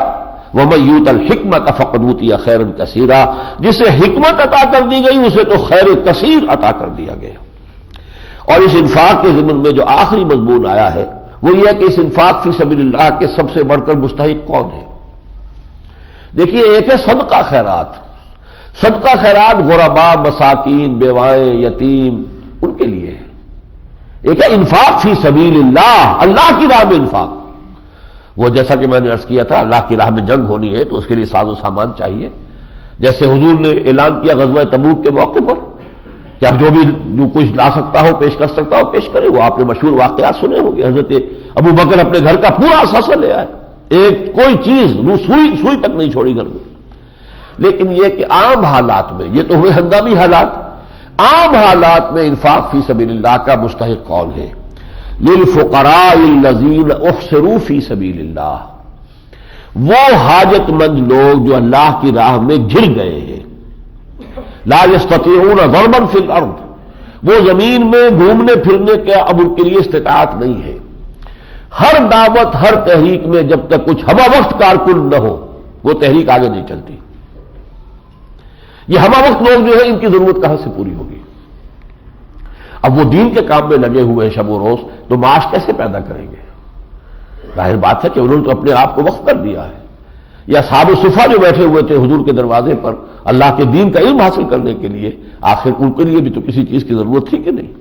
Speaker 1: ومن یؤت الحکمۃ فقد اوتی خیرا کثیرا، جسے حکمت عطا کر دی گئی اسے تو خیر کثیر عطا کر دیا گیا۔ اور اس انفاق کے ضمن میں جو آخری مضمون آیا ہے وہ یہ ہے کہ اس انفاق فی سبیل اللہ کے سب سے بڑھ کر مستحق کون ہے؟ دیکھیے ایک ہے صدقہ خیرات، صدقہ خیرات غرباء، مساکین، بیوائیں، یتیم، ان کے لیے ہے۔ ایک ہے انفاق فی سبیل اللہ، اللہ کی راہ میں انفاق، وہ جیسا کہ میں نے عرض کیا تھا اللہ کی راہ میں جنگ ہونی ہے تو اس کے لیے ساز و سامان چاہیے، جیسے حضور نے اعلان کیا غزوہ تبوک کے موقع پر کہ اب جو بھی جو کچھ لا سکتا ہو پیش کر سکتا ہو پیش کرے۔ وہ آپ نے مشہور واقعات سنے ہوں گے، حضرت ابو بکر اپنے گھر کا پورا اثاثہ لے آئے، ایک کوئی چیز سوئی تک نہیں چھوڑی گھر میں۔ لیکن یہ کہ عام حالات میں، یہ تو ہوئے ہنگامی حالات، عام حالات میں انفاق فی سبیل اللہ کا مستحق کون ہے؟ للفقراء الذین احصروا فی سبیل اللہ، وہ حاجت مند لوگ جو اللہ کی راہ میں گر گئے ہیں، لا یستطیعون ضربا فی الارض، وہ زمین میں گھومنے پھرنے کے اب ان کے لیے استطاعت نہیں ہے۔ ہر دعوت، ہر تحریک میں جب تک کچھ ہمہ وقت کارکن نہ ہو وہ تحریک آگے نہیں چلتی۔ یہ ہمہ وقت لوگ جو ہے ان کی ضرورت کہاں سے پوری ہوگی؟ اب وہ دین کے کام میں لگے ہوئے ہیں شب و روز، تو معاش کیسے پیدا کریں گے؟ ظاہر بات ہے کہ انہوں نے تو اپنے آپ کو وقف کر دیا ہے۔ یا اصحاب الصفا جو بیٹھے ہوئے تھے حضور کے دروازے پر اللہ کے دین کا علم حاصل کرنے کے لیے، آخر ان کے لیے بھی تو کسی چیز کی ضرورت تھی کہ نہیں؟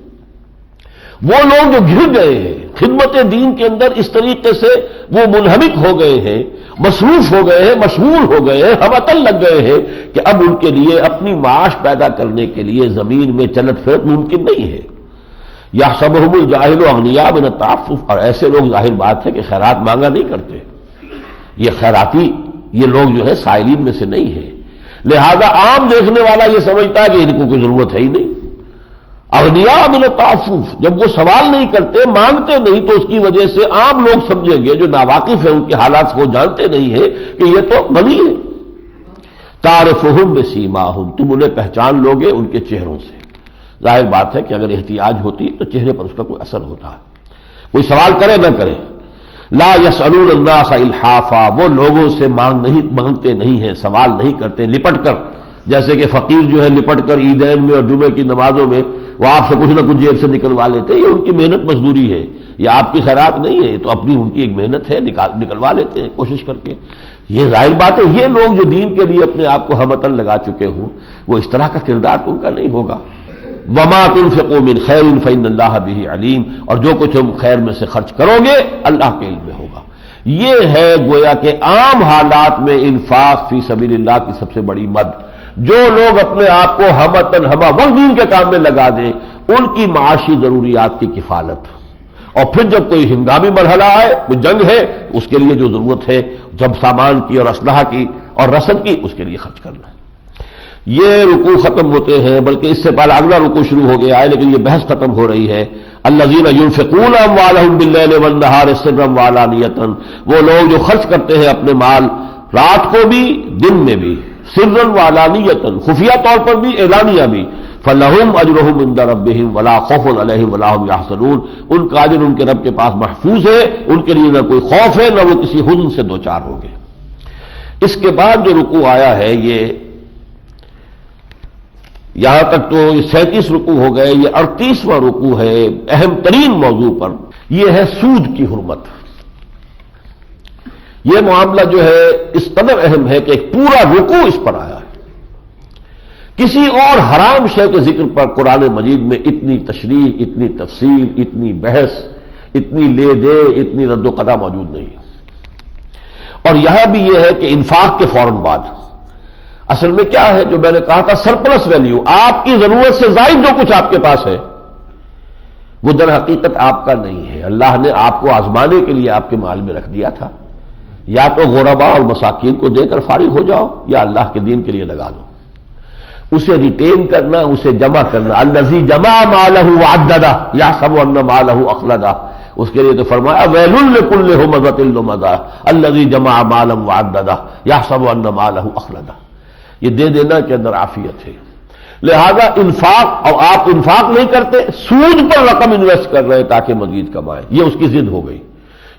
Speaker 1: وہ لوگ جو گر گئے ہیں خدمت دین کے اندر، اس طریقے سے وہ منہمک ہو گئے ہیں، مصروف ہو گئے ہیں، مشغول ہو گئے ہیں، ہمتن لگ گئے ہیں کہ اب ان کے لیے اپنی معاش پیدا کرنے کے لیے زمین میں چلت پھرت ممکن نہیں ہے۔ یحسبهم الجاہل اغنیاء من التعفف، اور ایسے لوگ ظاہر بات ہے کہ خیرات مانگا نہیں کرتے، یہ خیراتی یہ لوگ جو ہے سائلین میں سے نہیں ہے، لہذا عام دیکھنے والا یہ سمجھتا ہے کہ ان کو کوئی ضرورت ہے ہی نہیں۔ اغنیاء من التعفف، جب وہ سوال نہیں کرتے، مانگتے نہیں، تو اس کی وجہ سے عام لوگ سمجھیں گے جو ناواقف ہیں ان کے حالات کو جانتے نہیں ہیں کہ یہ تو غنی ہے۔ تعرفهم بسیماهم، تم انہیں پہچان لوگے ان کے چہروں سے۔ ظاہر بات ہے کہ اگر احتیاج ہوتی تو چہرے پر اس کا کوئی اثر ہوتا ہے. کوئی سوال کرے نہ کرے. لا یسألون الناس الحافا، وہ لوگوں سے مانگتے نہیں ہیں، سوال نہیں کرتے لپٹ کر، جیسے کہ فقیر جو ہے لپٹ کر عیدین میں اور جمعے کی نمازوں میں وہ آپ سے کچھ نہ کچھ جیب سے نکلوا لیتے ہیں. یہ ان کی محنت مزدوری ہے، یہ آپ کی خیرات نہیں ہے، تو اپنی ان کی ایک محنت ہے، نکلوا لیتے ہیں کوشش کر کے. یہ ظاہر بات ہے یہ لوگ جو دین کے لیے اپنے آپ کو ہمتن لگا چکے ہوں وہ اس طرح کا کردار ان کا نہیں ہوگا. وما تنفقوا من خیر فإن اللہ بہ علیم، اور جو کچھ تم خیر میں سے خرچ کرو گے اللہ کے علم میں ہوگا. یہ ہے گویا کہ عام حالات میں انفاق فی سبیل اللہ کی سب سے بڑی مد. جو لوگ اپنے آپ کو ہمتن ہمہ وقت دین کے کام میں لگا دیں ان کی معاشی ضروریات کی کفالت، اور پھر جب کوئی ہنگامی مرحلہ آئے، کوئی جنگ ہے، اس کے لیے جو ضرورت ہے جب سامان کی اور اسلحہ کی اور رسد کی، اس کے لیے خرچ کرنا ہے. یہ رکوع ختم ہوتے ہیں، بلکہ اس سے پہلے اگلا رکوع شروع ہو گیا ہے لیکن یہ بحث ختم ہو رہی ہے. الذین ينفقون اموالهم باللیل والنہار سرا وعلانیۃ، وہ لوگ جو خرچ کرتے ہیں اپنے مال رات کو بھی دن میں بھی، سرا وعلانیۃ، خفیہ طور پر بھی اعلانیہ بھی. فلہم اجرہم عند ربہم ولا خوف علیہم ولا هم یحزنون، ان کا اجر ان کے رب کے پاس محفوظ ہے، ان کے لیے نہ کوئی خوف ہے نہ وہ کسی حزن سے دوچار ہوں گے. اس کے بعد جو رکوع آیا ہے یہ یہاں تک تو 37 رکوع ہو گئے، یہ 38واں رکوع ہے اہم ترین موضوع پر. یہ ہے سود کی حرمت. یہ معاملہ جو ہے اس قدر اہم ہے کہ ایک پورا رکوع اس پر آیا ہے. کسی اور حرام شے کے ذکر پر قرآن مجید میں اتنی تشریح، اتنی تفصیل، اتنی بحث، اتنی لے دے، اتنی رد و قضا موجود نہیں. اور یہاں بھی یہ ہے کہ انفاق کے فوراً بعد اصل میں کیا ہے جو میں نے کہا تھا سرپلس ویلیو، آپ کی ضرورت سے زائد جو کچھ آپ کے پاس ہے وہ در حقیقت آپ کا نہیں ہے. اللہ نے آپ کو آزمانے کے لیے آپ کے مال میں رکھ دیا تھا. یا تو غرباء اور مساکین کو دے کر فارغ ہو جاؤ یا اللہ کے دین کے لیے لگا دو. اسے ریٹین کرنا، اسے جمع کرنا. الذی جمع مالہ وعددہ یحسب ان مالہ اخلدہ، اس کے لیے تو فرمایا ویل لکل ہمزۃ لمزہ الذی جمع مالا وعددہ یحسب ان مالہ اخلدہ. یہ دے دینا کے اندر عافیت ہے. لہذا انفاق، اور آپ انفاق نہیں کرتے، سود پر رقم انویسٹ کر رہے ہیں تاکہ مزید کمائیں، یہ اس کی ضد ہو گئی.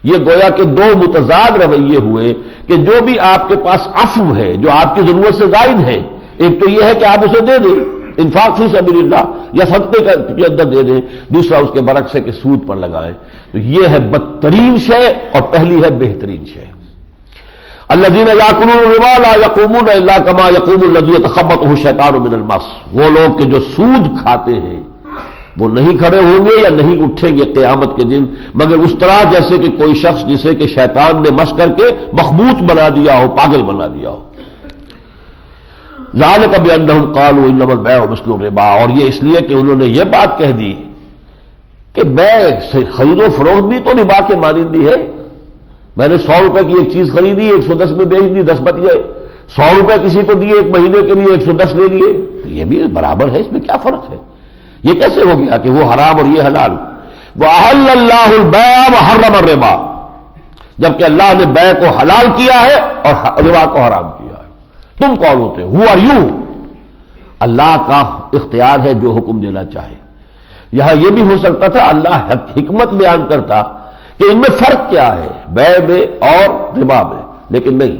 Speaker 1: یہ گویا کہ دو متضاد رویے ہوئے کہ جو بھی آپ کے پاس عفو ہے، جو آپ کی ضرورت سے زائد ہے، ایک تو یہ ہے کہ آپ اسے دے دیں انفاق فی سبیل اللہ یا صدقے کے اندر دے دیں، دوسرا اس کے برعکس ہے کہ سود پر لگائیں. تو یہ ہے بدترین شے اور پہلی ہے بہترین شے. الذین یاکلون الربا لا یقومون الا کما یقوم الذی یتخبطہ الشیطان من المس، وہ لوگ کہ جو سود کھاتے ہیں وہ نہیں کھڑے ہوں گے یا نہیں اٹھیں گے قیامت کے دن مگر اس طرح جیسے کہ کوئی شخص جسے کہ شیطان نے مس کر کے مخبوط بنا دیا ہو، پاگل بنا دیا ہو. ذالک بانہم قالوا انما البیع مثل الربا، اور یہ اس لیے کہ انہوں نے یہ بات کہہ دی کہ بیع خرید و فروخت بھی تو ربا کے مانندی ہے. میں نے 100 روپے کی ایک چیز خریدی 110 میں بیچ دی، 10 بچ گئے. 100 روپے کسی کو دیے ایک مہینے کے لیے 110 لے لیے، یہ بھی برابر ہے، اس میں کیا فرق ہے؟ یہ کیسے ہو گیا کہ وہ حرام اور یہ حلال؟ وَأَحَلَّ اللَّهُ الْبَيْعَ وَحَرَّمَ الرِّبَا، جبکہ اللہ نے بیع کو حلال کیا ہے اور ربا کو حرام کیا ہے. تم کون ہوتے ہو؟ Who are you؟ اللہ کا اختیار ہے جو حکم دینا چاہے. یہاں یہ بھی ہو سکتا تھا اللہ حکمت بیان کرتا کہ ان میں فرق کیا ہے بیع میں اور ربا میں، لیکن نہیں.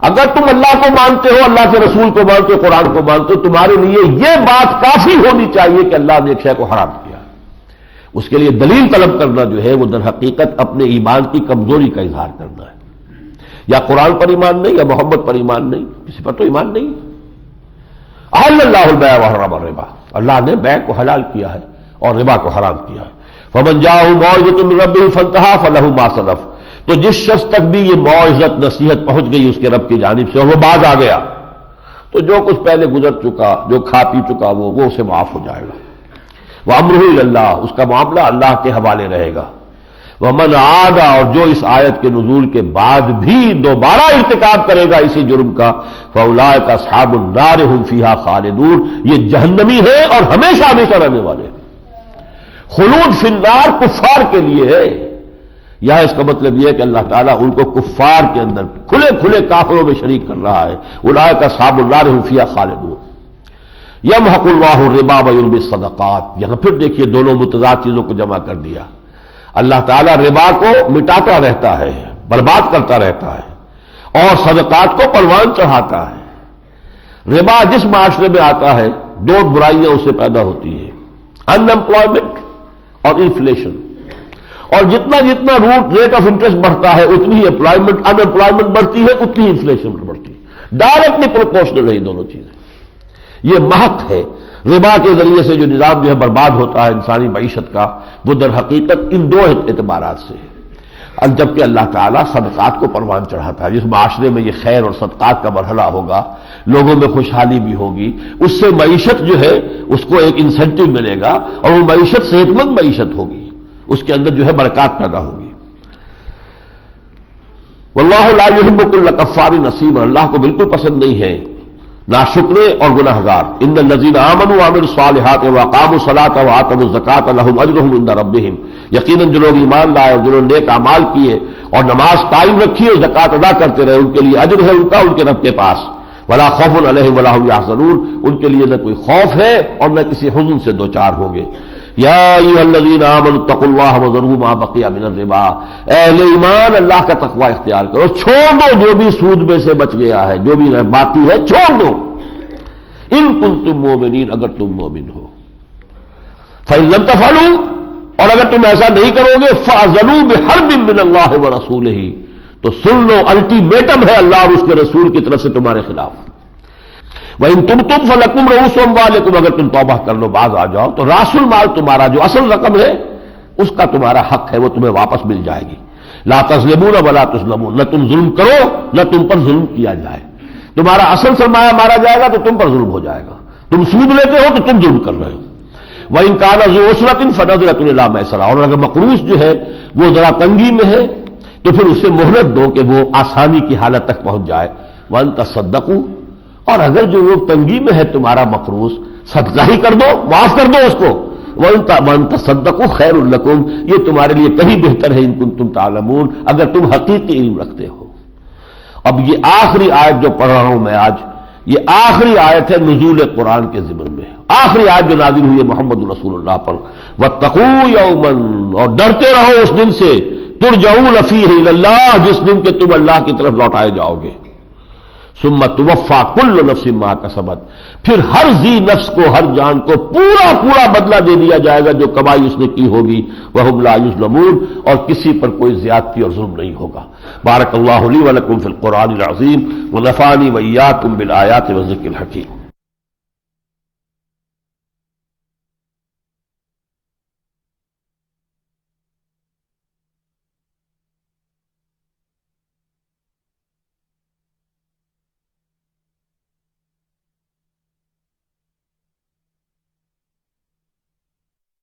Speaker 1: اگر تم اللہ کو مانتے ہو، اللہ کے رسول کو مانتے ہو، قرآن کو مانتے ہو، تمہارے لیے یہ بات کافی ہونی چاہیے کہ اللہ نے ایک شے کو حرام کیا. اس کے لیے دلیل طلب کرنا جو ہے وہ در حقیقت اپنے ایمان کی کمزوری کا اظہار کرنا ہے. یا قرآن پر ایمان نہیں یا محمد پر ایمان نہیں، کسی پر تو ایمان نہیں. احل اللہ البیع وحرم الربا، اللہ نے بیع کو حلال کیا ہے اور ربا کو حرام کیا ہے. فمن جاءہ موعظۃ من ربہ فانتہی فلہ ما سلف، تو جس شخص تک بھی یہ موعظت نصیحت پہنچ گئی اس کے رب کی جانب سے اور وہ باز آ گیا تو جو کچھ پہلے گزر چکا، جو کھا پی چکا وہ اسے معاف ہو جائے گا. وامرہ الی اللہ، اس کا معاملہ اللہ کے حوالے رہے گا. ومن عاد، اور جو اس آیت کے نزول کے بعد بھی دوبارہ ارتکاب کرے گا اسی جرم کا، فاولئک اصحاب النار هم فیہا خالدون، یہ جہنمی ہے اور ہمیشہ ہمیشہ رہنے والے. خلود فی النار کفار کے لیے ہے. یہاں اس کا مطلب یہ ہے کہ اللہ تعالیٰ ان کو کفار کے اندر کھلے کھلے کافروں میں شریک کر رہا ہے. اولئک اصحاب النار هم فیہا خالدون. یمحق اللہ الربا ویربی الصدقات، یہاں پھر دیکھیے دونوں متضاد چیزوں کو جمع کر دیا۔ اللہ تعالیٰ ربا کو مٹاتا رہتا ہے، برباد کرتا رہتا ہے، اور صدقات کو پروان چڑھاتا ہے۔ ربا جس معاشرے میں آتا ہے دو برائیاں اس سے پیدا ہوتی ہیں، ان امپلائمنٹ اور انفلیشن، اور جتنا جتنا ریٹ آف انٹرسٹ بڑھتا ہے اتنی ہی ان امپلائمنٹ بڑھتی ہے، اتنی ہی انفلیشن بڑھتی ہے، ڈائریکٹلی پروپورشنل ہے یہ دونوں چیزیں۔ یہ محق ہے، ربا کے ذریعے سے جو نظام جو ہے برباد ہوتا ہے انسانی معیشت کا، وہ در حقیقت ان دو اعتبارات سے ہے۔ اب جبکہ اللہ تعالیٰ صدقات کو پروان چڑھاتا ہے، جس معاشرے میں یہ خیر اور صدقات کا مرحلہ ہوگا، لوگوں میں خوشحالی بھی ہوگی، اس سے معیشت جو ہے اس کو ایک انسینٹیو ملے گا، اور وہ معیشت صحت مند معیشت ہوگی، اس کے اندر جو ہے برکات پیدا ہوگی۔ واللہ لا یحب کل کفار نثیم، اللہ کو بالکل پسند نہیں ہے ناشکرے اور گناہگار۔ ان الذین آمنوا وعملوا الصالحات واقاموا الصلاۃ وآتوا الزکاۃ لهم اجرهم عند ربهم، یقیناً جو لوگ ایمان لائے اور جنہوں نے نیک اعمال کیے اور نماز قائم رکھی اور زکوٰۃ ادا کرتے رہے، ان کے لیے اجر ہے ان کا ان کے رب کے پاس۔ ولا خوف علیہم ولا هم يحزنون، ان کے لیے نہ کوئی خوف ہے اور نہ کسی حزن سے دوچار ہوں گے۔ یا ایھا الذین آمنوا اتقوا اللہ وذروا ما بقی من الربا، اے اہل ایمان اللہ کا تقوی اختیار کرو، چھوڑ دو جو بھی سود میں سے بچ گیا ہے، جو بھی باقی ہے چھوڑ دو، ان کنتم مؤمنین، اگر تم مومن ہو۔ فإن لم تفعلوا، اور اگر تم ایسا نہیں کرو گے، فأذنوا بحرب من اللہ ورسولہ، تو سن لو الٹیمیٹم ہے اللہ اور اس کے رسول کی طرف سے تمہارے خلاف۔ وَإِن تُبْتُمْ فَلَكُمْ رُءُوسُ أَمْوَالِكُمْ، اگر تم توبہ کر لو باز آ جاؤ تو راس المال تمہارا جو اصل رقم ہے اس کا تمہارا حق ہے، وہ تمہیں واپس مل جائے گی۔ لا تظلمون ولا تظلمون، نہ تم ظلم کرو نہ تم پر ظلم کیا جائے۔ تمہارا اصل سرمایہ مارا جائے گا تو تم پر ظلم ہو جائے گا، تم سود لیتے ہو تو تم ظلم کر رہے ہو۔ وَإِن كَانَ ذُو عُسْرَةٍ فَنَظِرَةٌ إِلَىٰ مَيْسَرَةٍ، اور اگر مقروض جو ہے وہ ذرا تنگی میں ہے تو پھر اسے مہلت دو کہ وہ آسانی کی حالت تک پہنچ جائے۔ وَأَن تَصَدَّقُوا، اور اگر جو وہ تنگی میں ہے تمہارا مقروض، صدقہ ہی کر دو، معاف کر دو اس کو۔ وَأَن تَصَدَّقُوا خَيْرٌ لَكُمْ، یہ تمہارے لیے کہیں بہتر ہے، ان کنتم تعلمون، اگر تم حقیقی علم رکھتے ہو۔ اب یہ آخری آیت جو پڑھ رہا ہوں میں آج، یہ آخری آیت ہے نزول قرآن کے ضمن میں، آخری آیت جو نازل ہوئی ہے محمد رسول اللہ پر۔ وَاتَّقُوا يَوْمًا، اور ڈرتے رہو اس دن سے، ترجعون فیہ الی اللہ، جس دن کے تم اللہ کی طرف لوٹائے جاؤ گے۔ ثم توفی کل نفس ما کسبت، پھر ہر ذی نفس کو، ہر جان کو پورا پورا بدلہ دے دیا جائے گا جو کمائی اس نے کی ہوگی۔ وہم لا یظلمون، اور کسی پر کوئی زیادتی اور ظلم نہیں ہوگا۔ بارک اللہ لی ولکم فی القرآن العظیم ونفعنی وإیاکم بالآیات والذکر الحکیم۔